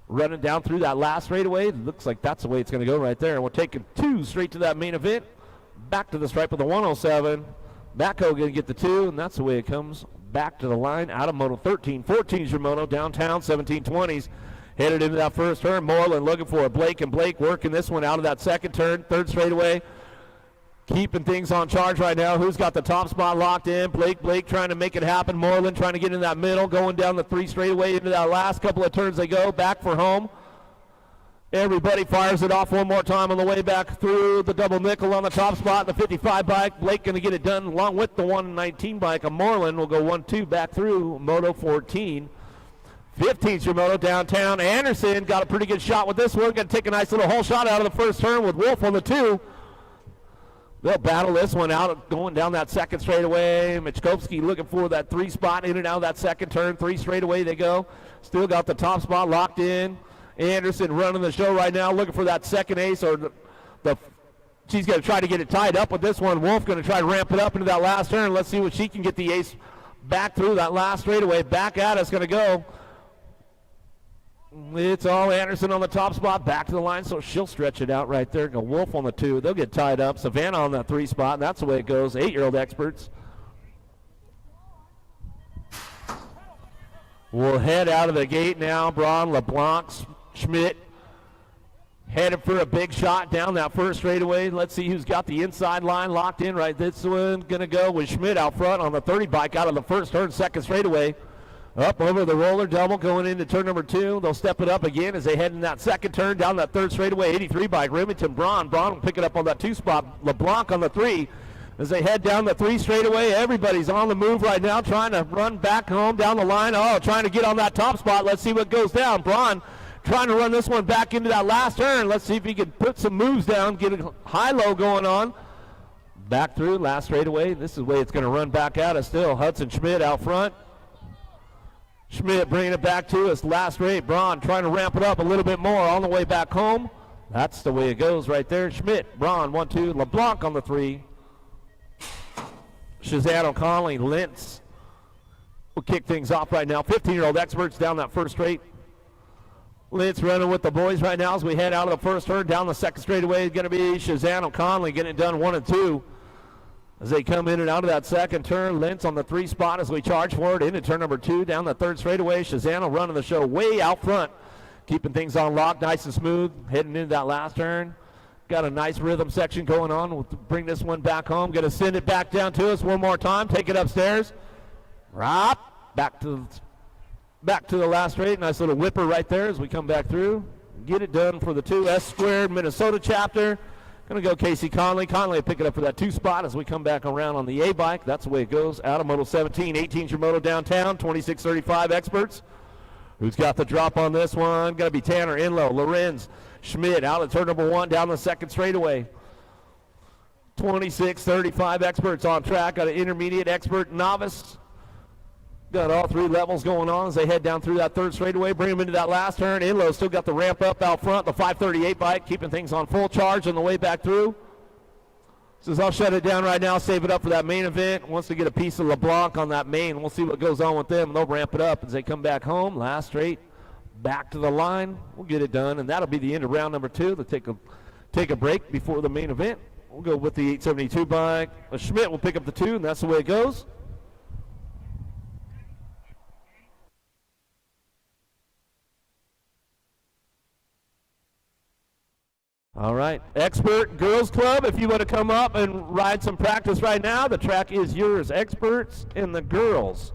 Running down through that last straightaway. Looks like that's the way it's going to go right there. We're taking 2 straight to that main event. Back to the stripe of the 107. Backhoe going to get the 2, and that's the way it comes back to the line. Out of moto 13. 14's your moto. Downtown 1720s. Headed into that first turn. Moreland looking for it. Blake and Blake working this one out of that second turn. Third straightaway. Keeping things on charge right now. Who's got the top spot locked in? Blake trying to make it happen. Moreland trying to get in that middle. Going down the 3 straightaway into that last couple of turns they go. Back for home. Everybody fires it off one more time on the way back through the double nickel on the top spot. The 55 bike. Blake going to get it done along with the 119 bike. Moreland will go 1-2 back through Moto 14. 15's your moto downtown. Anderson got a pretty good shot with this one. Going to take a nice little hole shot out of the first turn with Wolf on the 2. They'll battle this one out, going down that second straightaway. Michkowski looking for that 3 spot in and out of that second turn. 3 straightaway they go. Still got the top spot locked in. Anderson running the show right now, looking for that second ace. Or she's going to try to get it tied up with this one. Wolf going to try to ramp it up into that last turn. Let's see what she can get the ace back through that last straightaway. Back at us going to go. It's all Anderson on the top spot, back to the line, so she'll stretch it out right there. Go Wolf on the 2. They'll get tied up. Savannah on that 3 spot, and that's the way it goes. 8-year-old experts. We'll head out of the gate now. Braun, LeBlanc, Schmidt headed for a big shot down that first straightaway. Let's see who's got the inside line locked in right. This one going to go with Schmidt out front on the 30 bike out of the first turn, second straightaway. Up over the roller double going into turn number 2. They'll step it up again as they head in that second turn down that third straightaway. 83 bike Remington Braun. Braun will pick it up on that 2 spot. LeBlanc on the 3 as they head down the 3 straightaway. Everybody's on the move right now trying to run back home down the line. Oh, trying to get on that top spot. Let's see what goes down. Braun trying to run this one back into that last turn. Let's see if he can put some moves down, get a high-low going on. Back through last straightaway. This is the way it's going to run back at us still. Hudson Schmidt out front. Schmidt bringing it back to us. Last rate, Braun trying to ramp it up a little bit more on the way back home. That's the way it goes right there. Schmidt, Braun, 1-2. LeBlanc on the 3. Shazan O'Connelly, Lentz will kick things off right now. 15-year-old experts down that first straight. Lentz running with the boys right now as we head out of the first turn. Down the second straightaway is going to be Shazan O'Connelly getting it done 1 and 2. As they come in and out of that second turn, Lentz on the 3 spot as we charge forward into turn number 2, down the third straightaway. Shazano running the show way out front, keeping things on lock, nice and smooth, heading into that last turn. Got a nice rhythm section going on. We'll bring this one back home. Going to send it back down to us one more time. Take it upstairs. Right back to the last straight. Nice little whipper right there as we come back through. Get it done for the 2S squared Minnesota chapter. Going to go Casey Conley. Conley will pick it up for that 2 spot as we come back around on the A bike. That's the way it goes. Out of Moto 17, 18's your Moto downtown, 2635 experts. Who's got the drop on this one? Going to be Tanner Inlow. Lorenz Schmidt out at turn number 1 down the second straightaway. 26-35 experts on track. Got an intermediate, expert, novice. Got all 3 levels going on as they head down through that third straightaway. Bring them into that last turn. Inlow still got the ramp up out front. The 538 bike keeping things on full charge on the way back through. Says I'll shut it down right now, save it up for that main event. Wants to get a piece of LeBlanc on that main. We'll see what goes on with them. They'll ramp it up as they come back home. Last straight, back to the line. We'll get it done, and that'll be the end of round number 2. They'll take a break before the main event. We'll go with the 872 bike. Schmidt will pick up the 2, and that's the way it goes. All right, Expert Girls Club, if you want to come up and ride some practice right now, the track is yours. Experts and the girls.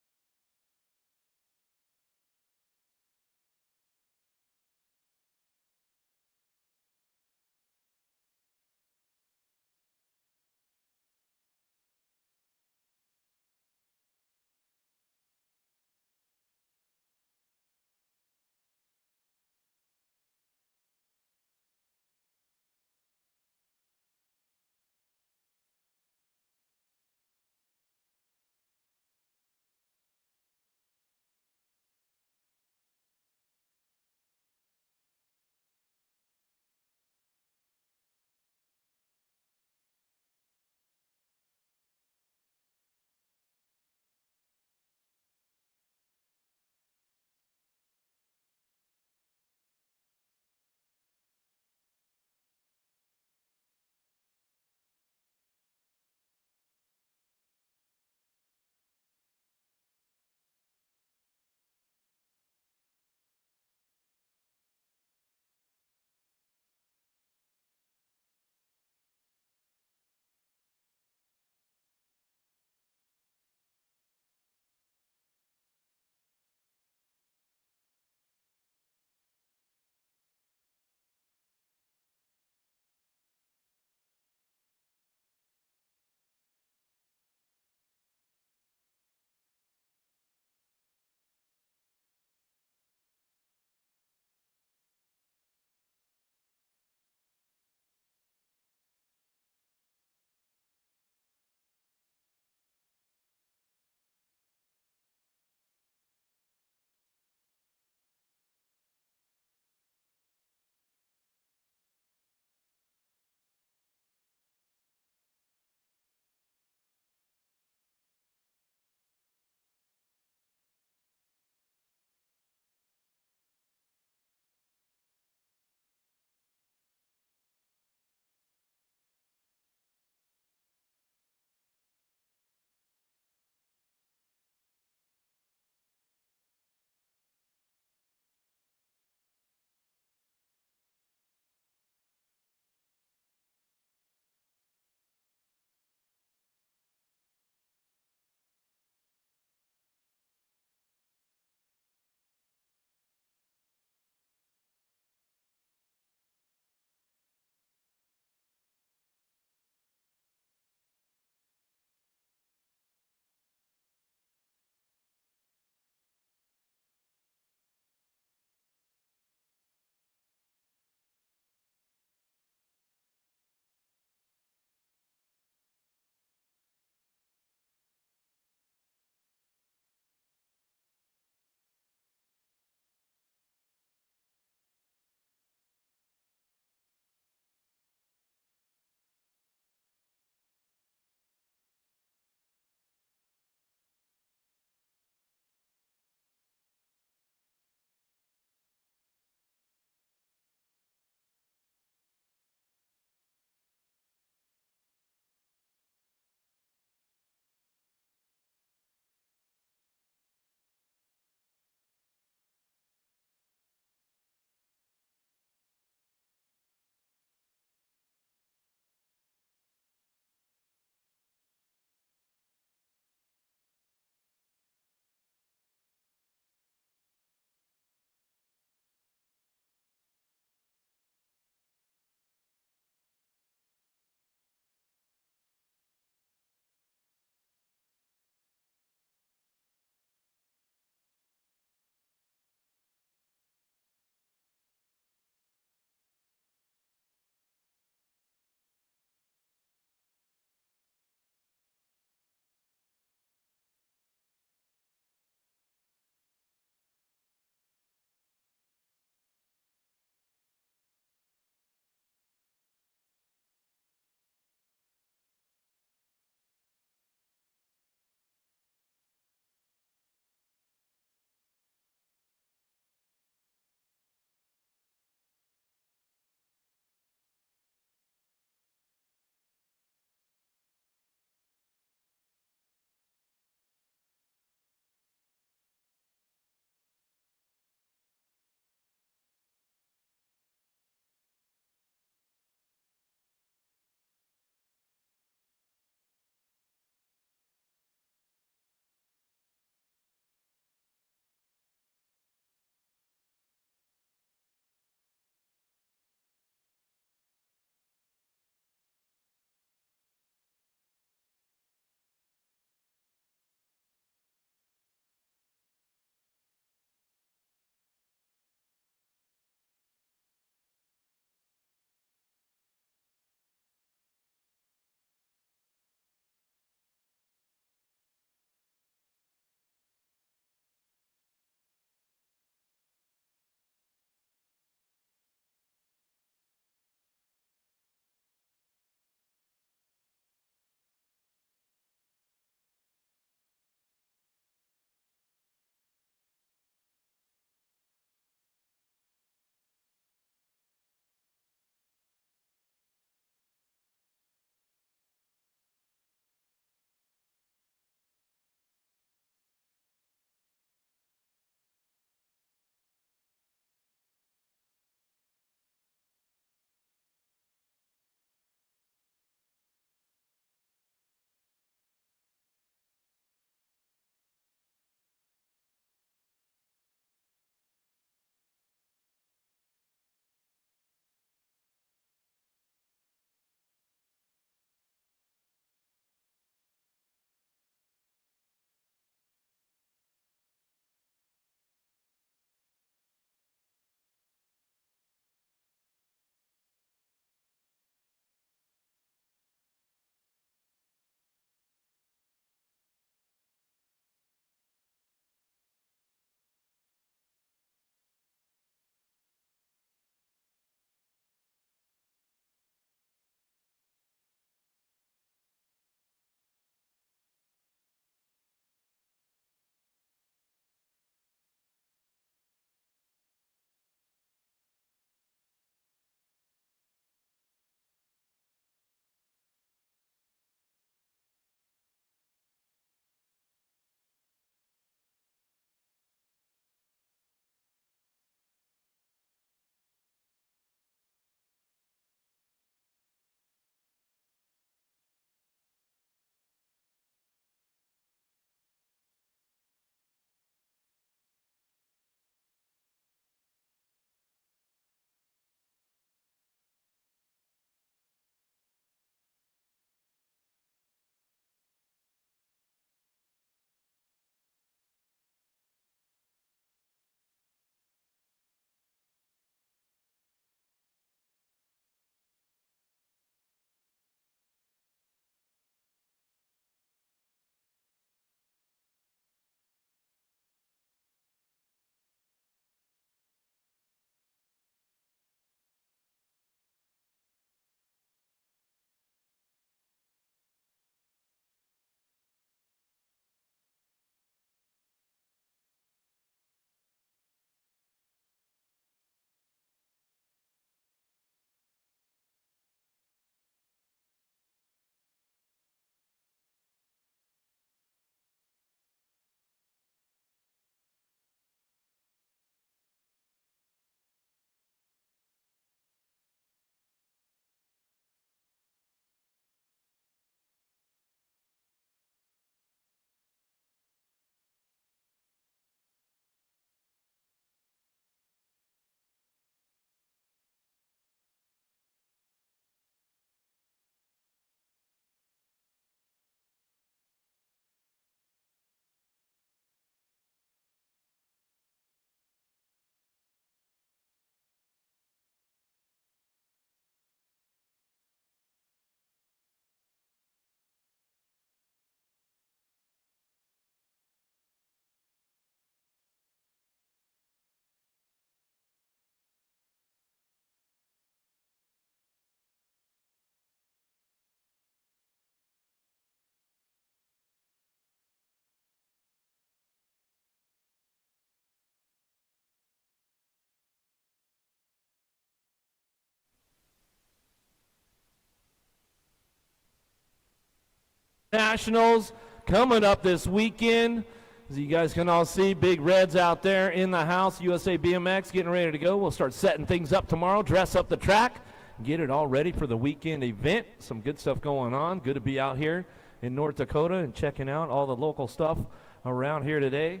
Nationals coming up this weekend. As you guys can all see, big Reds out there in the house. USA BMX getting ready to go. We'll start setting things up tomorrow, dress up the track, get it all ready for the weekend event. Some good stuff going on. Good to be out here in North Dakota and checking out all the local stuff around here today.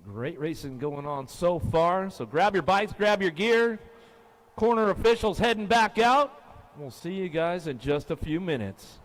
Great racing going on so far. So grab your bikes, grab your gear. Corner officials heading back out. We'll see you guys in just a few minutes.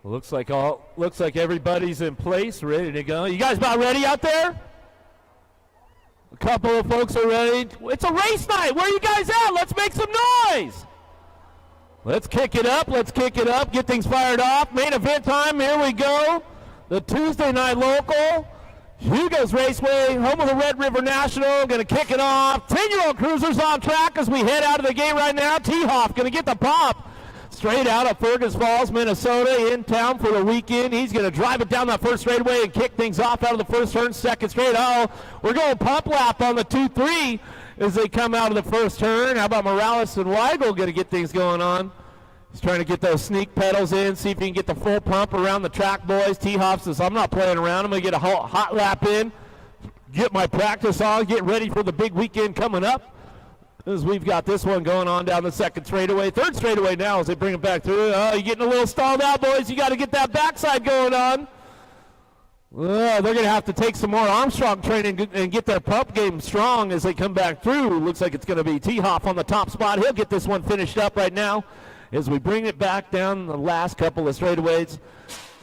Looks like everybody's in place, ready to go. You guys about ready out there? A couple of folks are ready. It's a race night. Where are you guys at? Let's make some noise. Let's kick it up. Let's kick it up. Get things fired off. Main event time. Here we go. The Tuesday night local. Hugo's Raceway, home of the Red River National. Going to kick it off. 10-year-old cruisers on track as we head out of the gate right now. T-Hoff going to get the pop. Straight out of Fergus Falls, Minnesota, in town for the weekend. He's going to drive it down that first straightaway and kick things off out of the first turn, second straight. Oh, we're going pump lap on the 2-3 as they come out of the first turn. How about Morales and Weigel going to get things going on? He's trying to get those sneak pedals in, see if he can get the full pump around the track, boys. T-Hoff says, I'm not playing around. I'm going to get a hot lap in, get my practice on, get ready for the big weekend coming up. As we've got this one going on down the second straightaway. Third straightaway now as they bring it back through. Oh, you're getting a little stalled out, boys. You got to get that backside going on. They're going to have to take some more Armstrong training and get their pump game strong as they come back through. Looks like it's going to be T-Hoff on the top spot. He'll get this one finished up right now as we bring it back down the last couple of straightaways.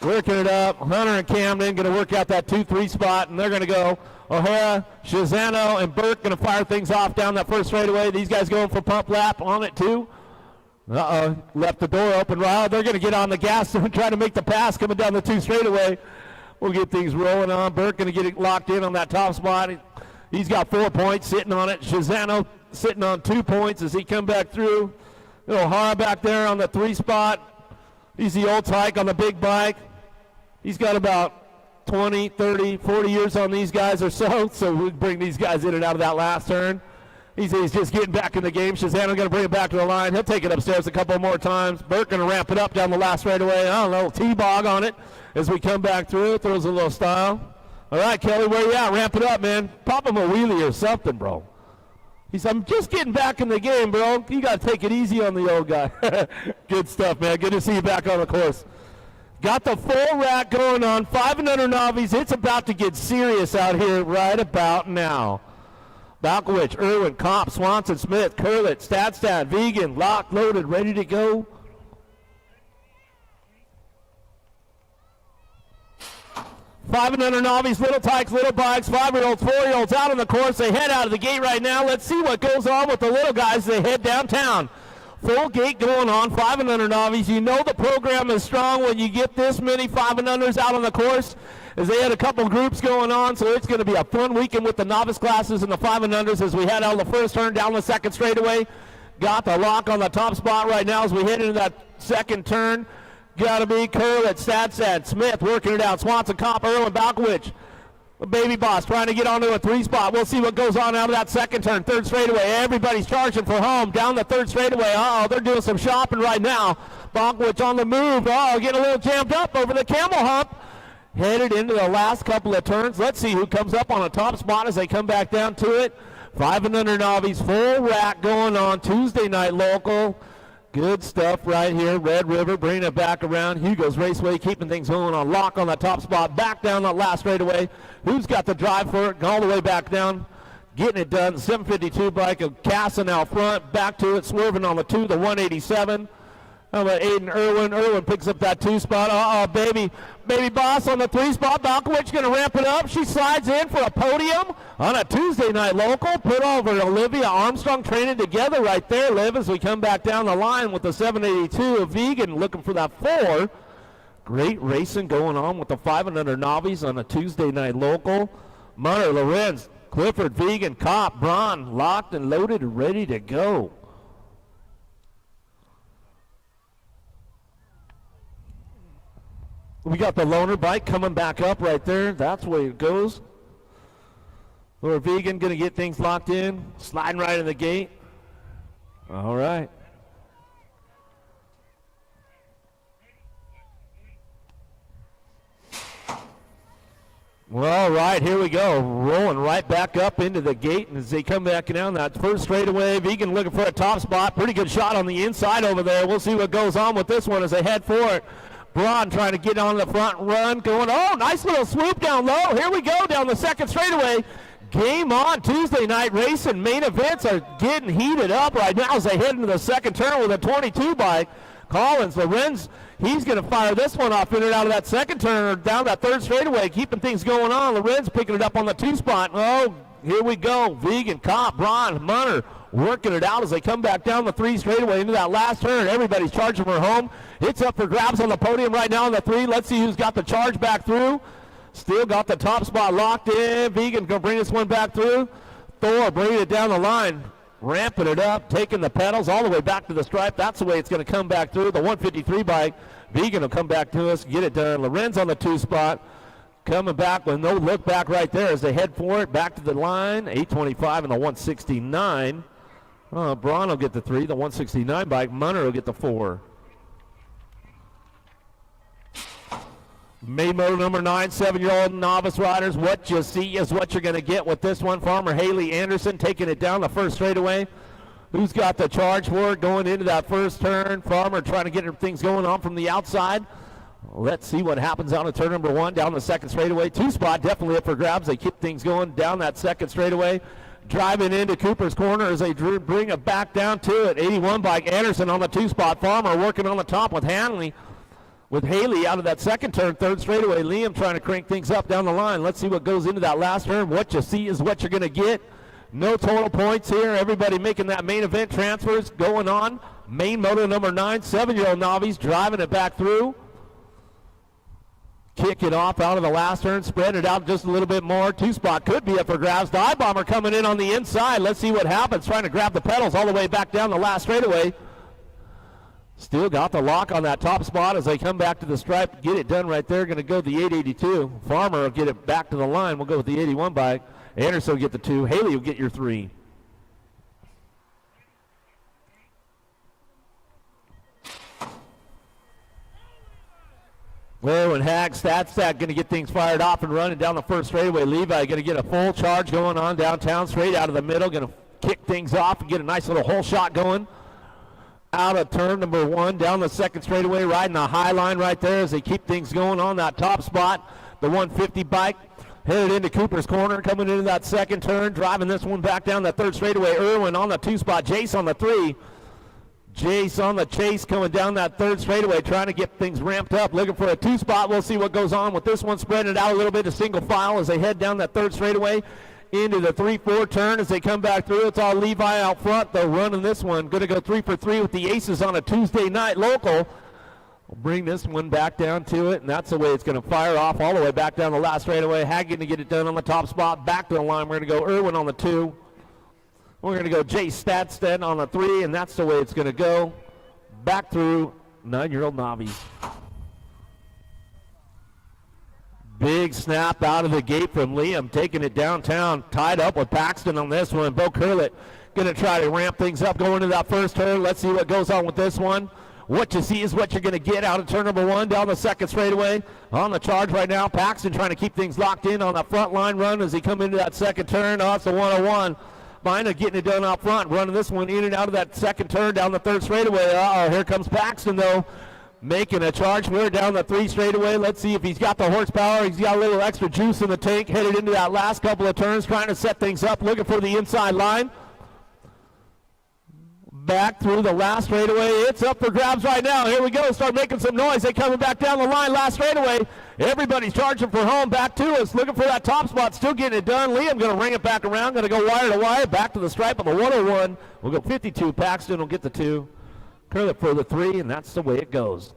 Working it up. Hunter and Camden going to work out that 2-3 spot, and they're going to go. O'Hara, Shizano, and Burke going to fire things off down that first straightaway. These guys going for pump lap on it too. Left the door open. Well, they're going to get on the gas and try to make the pass coming down the 2 straightaway. We'll get things rolling on. Burke going to get it locked in on that top spot. He's got 4 points sitting on it. Shizano sitting on 2 points as he come back through. O'Hara back there on the 3 spot. He's the old tyke on the big bike. He's got about 20, 30, 40 years on these guys or so we bring these guys in and out of that last turn. He's just getting back in the game. Shazano going to bring it back to the line. He'll take it upstairs a couple more times. Burke going to ramp it up down the last straightaway. I don't know, T-bog on it as we come back through. Throws a little style. All right, Kelly, where you at? Ramp it up, man. Pop him a wheelie or something, bro. He said, I'm just getting back in the game, bro. You got to take it easy on the old guy. Good stuff, man. Good to see you back on the course. Got the full rack going on. 5 and under novice. It's about to get serious out here right about now. Balkowicz, Irwin, Kopp, Swanson, Smith, Curlett, Stadstad, Vegan, locked, loaded, ready to go. Five and under novice, little tykes, little bikes, 5-year-olds, 4-year-olds out on the course. They head out of the gate right now. Let's see what goes on with the little guys as they head downtown. Full gate going on, 5 and under novice. You know the program is strong when you get this many 5 and unders out on the course, as they had a couple groups going on, so it's going to be a fun weekend with the novice classes and the 5 and unders as we head out the first turn down the second straightaway. Got the lock on the top spot right now as we head into that second turn. Got to be Curlett, Stadstad, Smith working it out. Swanson, Kopp, Irwin, Balkowicz. The baby boss trying to get onto a 3 spot. We'll see what goes on out of that second turn. Third straightaway. Everybody's charging for home. Down the third straightaway. Uh-oh, they're doing some shopping right now. Balkowicz on the move. Uh-oh, getting a little jammed up over the camel hump. Headed into the last couple of turns. Let's see who comes up on the top spot as they come back down to it. 5 and under novice. Full rack going on Tuesday night local. Good stuff right here. Red River bringing it back around. Hugo's Raceway keeping things going on. Lock on the top spot. Back down that last straightaway. Who's got the drive for it? All the way back down. Getting it done. 752 bike of Casson out front. Back to it. Swerving on the 2, the 187. How about Aiden Irwin? Irwin picks up that 2 spot. Uh-oh, baby boss on the 3 spot. Balkowicz going to ramp it up. She slides in for a podium on a Tuesday night local. Put over Olivia Armstrong training together right there, Liv, as we come back down the line with the 782 of Vegan looking for that 4. Great racing going on with the 5 and under novice on a Tuesday night local. Munner, Lorenz, Clifford, Vegan, Kopp, Braun, locked and loaded and ready to go. We got the loaner bike coming back up right there. That's where it goes. We're Vegan going to get things locked in. Sliding right in the gate. All right. Well, all right, here we go. Rolling right back up into the gate. And as they come back down that first straightaway, Vegan looking for a top spot. Pretty good shot on the inside over there. We'll see what goes on with this one as they head for it. Braun trying to get on the front run, going, oh, nice little swoop down low. Here we go down the second straightaway. Game on. Tuesday night racing. Main events are getting heated up right now as they head into the second turn with a 22 bike. Collins, Lorenz, he's going to fire this one off in and out of that second turn or down that third straightaway, keeping things going on. Lorenz picking it up on the 2 spot. Oh, here we go. Vegan, Kopp, Braun, Munner working it out as they come back down the 3 straightaway into that last turn. Everybody's charging for home. It's up for grabs on the podium right now on the 3. Let's see who's got the charge back through. Still got the top spot locked in. Vegan going to bring this one back through. Thor bringing it down the line. Ramping it up, taking the pedals all the way back to the stripe. That's the way it's going to come back through. The 153 bike. Vegan will come back to us, get it done. Lorenz on the 2 spot. Coming back with no look back right there as they head for it. Back to the line. 825 and the 169. Braun will get the 3. The 169 bike. Munner will get the 4. Main motor number 9, 7-year-old novice riders. What you see is what you're going to get with this one. Farmer Haley Anderson taking it down the first straightaway. Who's got the charge for it going into that first turn? Farmer trying to get things going on from the outside. Let's see what happens on turn number 1 down the second straightaway. 2 spot definitely up for grabs. They keep things going down that second straightaway. Driving into Cooper's Corner as they bring it back down to it. 81 bike Anderson on the 2 spot. Farmer working on the top with Hanley. With Haley out of that second turn, third straightaway. Liam trying to crank things up down the line. Let's see what goes into that last turn. What you see is what you're going to get. No total points here. Everybody making that main event transfers going on. Main motor number 9, 7-year-old novice driving it back through. Kick it off out of the last turn. Spread it out just a little bit more. 2 spot could be up for grabs. The I-Bomber coming in on the inside. Let's see what happens. Trying to grab the pedals all the way back down the last straightaway. Still got the lock on that top spot as they come back to the stripe. Get it done right there. Going to go the 882. Farmer will get it back to the line. We'll go with the 81 bike. Anderson will get the 2. Haley will get your 3. Erwin Hag, stat going to get things fired off and running down the first straightaway. Levi going to get a full charge going on downtown, straight out of the middle. Going to kick things off and get a nice little hole shot going. Out of turn number 1, down the second straightaway, riding the high line right there as they keep things going on that top spot. The 150 bike headed into Cooper's Corner, coming into that second turn, driving this one back down that third straightaway. Erwin on the 2 spot, Jace on the 3. Jace on the chase coming down that third straightaway, trying to get things ramped up, looking for a 2 spot. We'll see what goes on with this one, spreading it out a little bit to single file as they head down that third straightaway into the 3-4 turn as they come back through. It's all Levi out front, though, running this one. Going to go 3 for 3 with the aces on a Tuesday night local. We'll bring this one back down to it, and that's the way it's going to fire off all the way back down the last straightaway. Hagen to get it done on the top spot. Back to the line. We're going to go Erwin on the 2. We're going to go Jay Stadsted on the 3, and that's the way it's going to go. Back through 9-year-old Navi. Big snap out of the gate from Liam, taking it downtown, tied up with Paxton on this one. Bo Curlett going to try to ramp things up going into that first turn. Let's see what goes on with this one. What you see is what you're going to get out of turn number 1 down the second straightaway. On the charge right now, Paxton trying to keep things locked in on that front line run as he come into that second turn. Oh, it's a 101. Mina getting it done out front, running this one in and out of that second turn down the third straightaway. Uh-oh, here comes Paxton, though, making a charge for it down the 3 straightaway. Let's see if he's got the horsepower. He's got a little extra juice in the tank, headed into that last couple of turns, trying to set things up, looking for the inside line. Back through the last straightaway. It's up for grabs right now. Here we go. Start making some noise. They coming back down the line last straightaway. Everybody's charging for home. Back to us. Looking for that top spot. Still getting it done. Liam going to ring it back around. Going to go wire to wire. Back to the stripe of the 101. We'll go 52. Paxton will get the 2. Curlett for the 3, and that's the way it goes.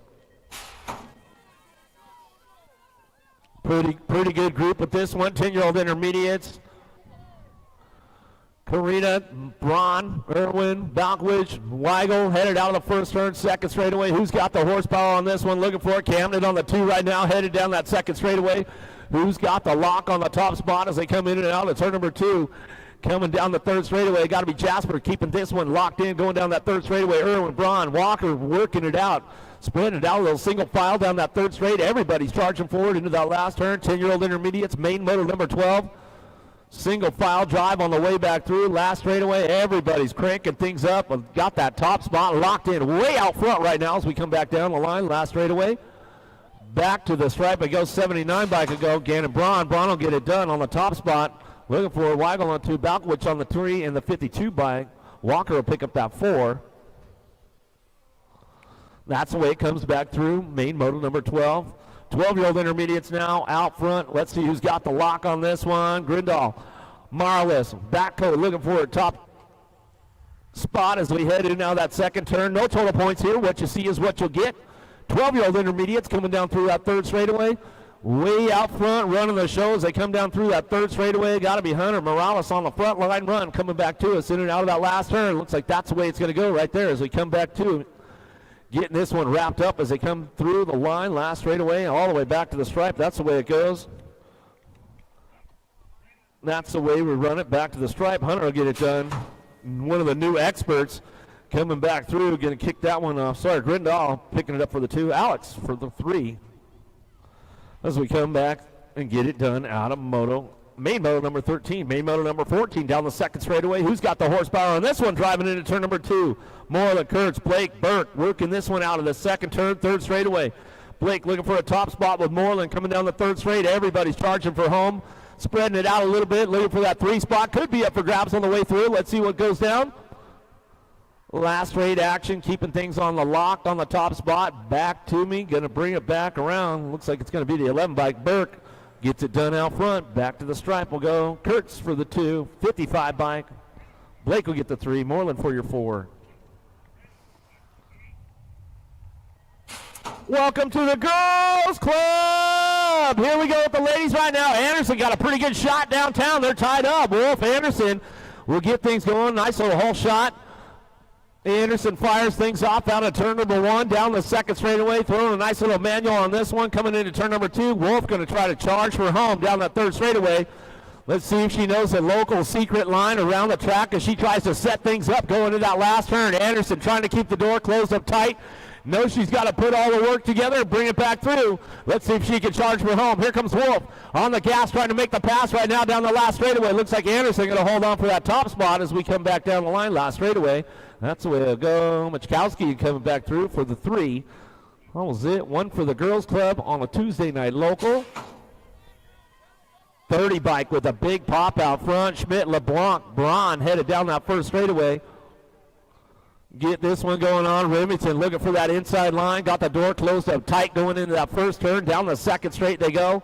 Pretty good group with this one. 10-year-old intermediates. Karina, Braun, Irwin, Balkwich, Weigel headed out of the first turn, second straightaway. Who's got the horsepower on this one? Looking for it. Camden on the 2 right now, headed down that second straightaway. Who's got the lock on the top spot as they come in and out of turn number 2? Coming down the third straightaway, got to be Jasper keeping this one locked in, going down that third straightaway. Irwin, Braun, Walker working it out. Spreading it out a little single file down that third straight. Everybody's charging forward into that last turn. 10-year-old intermediates, main motor number 12. Single file drive on the way back through. Last straightaway, everybody's cranking things up. Got that top spot locked in way out front right now as we come back down the line. Last straightaway. Back to the stripe. It goes 79 bike ago. Gannon Braun. Braun will get it done on the top spot. Looking for Weigel on 2. Balkwich on the 3 and the 52 bike. Walker will pick up that 4. That's the way it comes back through. Main motor number 12. 12-year-old intermediates now out front. Let's see who's got the lock on this one. Grindal, Marlis, backcoat looking for a top spot as we head in now that second turn. No total points here. What you see is what you'll get. 12-year-old intermediates coming down through that third straightaway. Way out front running the show as they come down through that third straightaway. Got to be Hunter Morales on the front line run coming back to us in and out of that last turn. Looks like that's the way it's going to go right there as we come back to it. Getting this one wrapped up as they come through the line, last straightaway, all the way back to the stripe. That's the way it goes. That's the way we run it back to the stripe. Hunter will get it done. One of the new experts coming back through, going to kick that one off. Sorry, Grindal picking it up for the 2. Alex for the 3. As we come back and get it done out of moto. Main moto number 13, main moto number 14 down the second straightaway. Who's got the horsepower on this one? Driving into turn number 2. Moreland, Kurtz, Blake, Burke working this one out of the second turn, third straightaway. Blake looking for a top spot with Moreland coming down the third straight. Everybody's charging for home. Spreading it out a little bit, looking for that 3 spot. Could be up for grabs on the way through. Let's see what goes down. Last straight action, keeping things on the lock on the top spot. Back to me, going to bring it back around. Looks like it's going to be the 11 bike. Burke gets it done out front. Back to the stripe will go Kurtz for the 2. 55 bike. Blake will get the 3. Moreland for your 4. Welcome to the Girls Club. Here we go with the ladies right now. Anderson got a pretty good shot downtown. They're tied up. Wolf Anderson will get things going. Nice little hole shot. Anderson fires things off out of turn number 1, down the second straightaway, throwing a nice little manual on this one, coming into turn number 2. Wolf going to try to charge for home down that third straightaway. Let's see if she knows the local secret line around the track as she tries to set things up going into that last turn. Anderson trying to keep the door closed up tight Knows she's got to put all the work together and bring it back through. Let's see if she can charge for home. Here comes Wolf on the gas trying to make the pass right now down the last straightaway. Looks like Anderson going to hold on for that top spot as we come back down the line. Last straightaway. That's the way to go. Machkowski coming back through for the 3. That was it. 1 for the girls club on a Tuesday night local. 30 bike with a big pop out front. Schmidt, LeBlanc, Braun headed down that first straightaway. Get this one going on. Remington looking for that inside line. Got the door closed up tight going into that first turn. Down the second straight they go.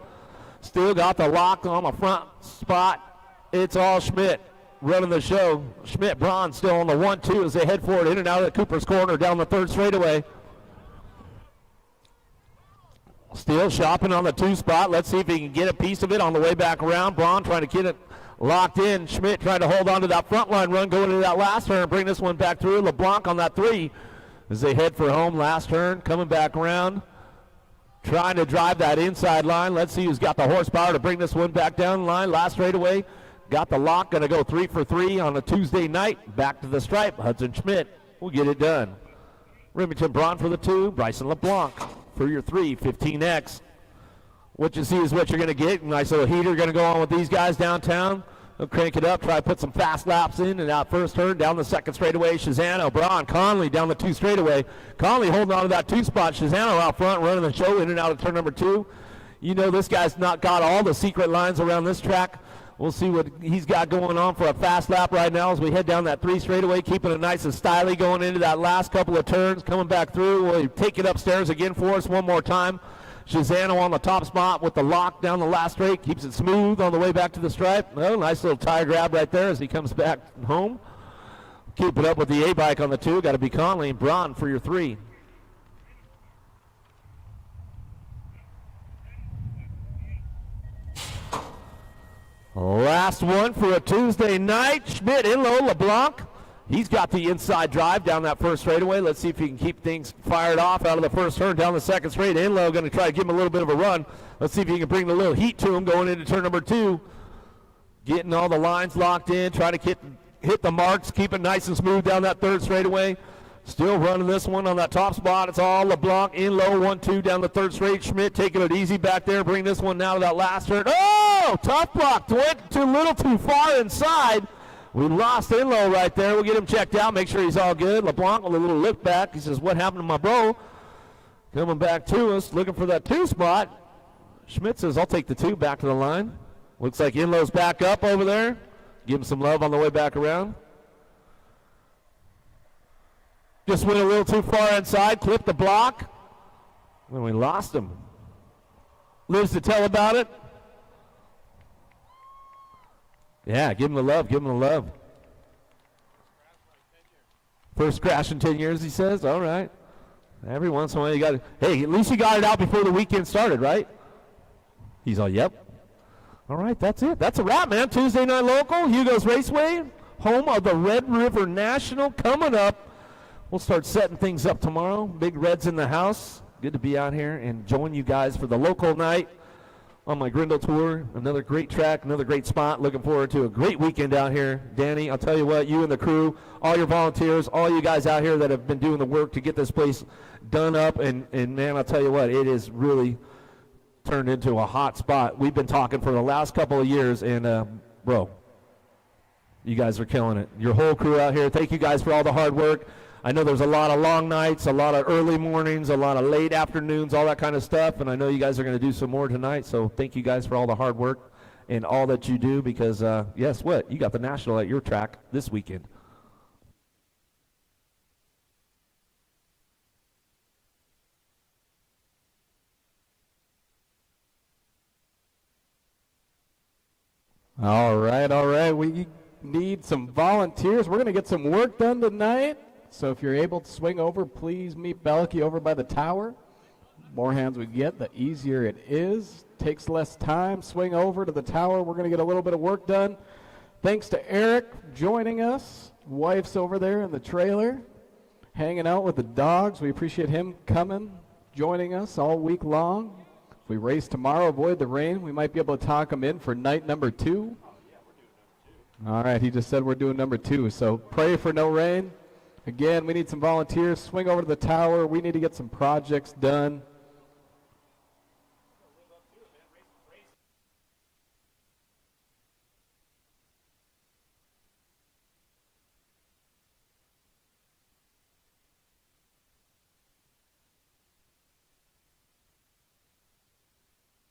Still got the lock on the front spot. It's all Schmidt running the show. Schmidt, Braun still on the 1-2 as they head forward in and out of the Cooper's corner down the third straightaway. Still shopping on the 2 spot. Let's see if he can get a piece of it on the way back around. Braun trying to get it locked in. Schmidt trying to hold on to that front line run going into that last turn. Bring this one back through. LeBlanc on that 3 as they head for home. Last turn coming back around. Trying to drive that inside line. Let's see who's got the horsepower to bring this one back down the line. Last straightaway. Got the lock. Going to go 3 for 3 on a Tuesday night. Back to the stripe. Hudson Schmidt will get it done. Remington Braun for the 2. Bryson LeBlanc for your 3, 15X. What you see is what you're going to get. Nice little heater going to go on with these guys downtown. They'll crank it up, try to put some fast laps in and out first turn. Down the second straightaway, Shazano, Braun, Conley down the 2 straightaway. Conley holding on to that 2 spot. Shazano out front running the show in and out of turn number 2. You know this guy's not got all the secret lines around this track. We'll see what he's got going on for a fast lap right now as we head down that 3 straightaway, keeping it nice and stylish going into that last couple of turns, coming back through. We'll take it upstairs again for us one more time. Shazano on the top spot with the lock down the last straight, keeps it smooth on the way back to the stripe. Oh, nice little tire grab right there as he comes back home. Keep it up with the A-bike on the 2. Got to be Conley and Braun for your 3. Last one for a Tuesday night. Schmidt, Inlow, LeBlanc. He's got the inside drive down that first straightaway. Let's see if he can keep things fired off out of the first turn down the second straight. Inlow going to try to give him a little bit of a run. Let's see if he can bring the little heat to him going into turn number 2. Getting all the lines locked in, trying to hit the marks, keep it nice and smooth down that third straightaway. Still running this one on that top spot. It's all LeBlanc in low, 1-2 down the third straight. Schmidt taking it easy back there. Bring this one now to that last turn. Oh, tough block. Went a little too far inside. We lost Inlow right there. We'll get him checked out, make sure he's all good. LeBlanc with a little look back. He says, what happened to my bro? Coming back to us, looking for that 2 spot. Schmidt says, I'll take the 2 back to the line. Looks like Inlow's back up over there. Give him some love on the way back around. Just went a little too far inside, clipped the block, and we lost him. Lives to tell about it. Yeah, give him the love, give him the love. First crash in 10 years, he says. All right. Every once in a while you got to, hey, at least you got it out before the weekend started, right? He's all, yep. All right, that's it. That's a wrap, man. Tuesday night local, Hugo's Raceway, home of the Red River National coming up. We'll start setting things up tomorrow. Big Reds in the house. Good to be out here and join you guys for the local night on my Grindle Tour. Another great track, another great spot. Looking forward to a great weekend out here. Danny, I'll tell you what, you and the crew, all your volunteers, all you guys out here that have been doing the work to get this place done up. And man, I'll tell you what, it is really turned into a hot spot. We've been talking for the last couple of years, and bro, you guys are killing it. Your whole crew out here, thank you guys for all the hard work. I know there's a lot of long nights, a lot of early mornings, a lot of late afternoons, all that kind of stuff, and I know you guys are going to do some more tonight, so thank you guys for all the hard work and all that you do because, guess what? You got the National at your track this weekend. All right. We need some volunteers. We're going to get some work done tonight. So if you're able to swing over, please meet Bellicky over by the tower. More hands we get, the easier it is. Takes less time. Swing over to the tower. We're going to get a little bit of work done. Thanks to Eric joining us. Wife's over there in the trailer, hanging out with the dogs. We appreciate him coming, joining us all week long. If we race tomorrow, avoid the rain, we might be able to talk him in for night number 2. All right, he just said we're doing number 2, so pray for no rain. Again, we need some volunteers. Swing over to the tower. We need to get some projects done.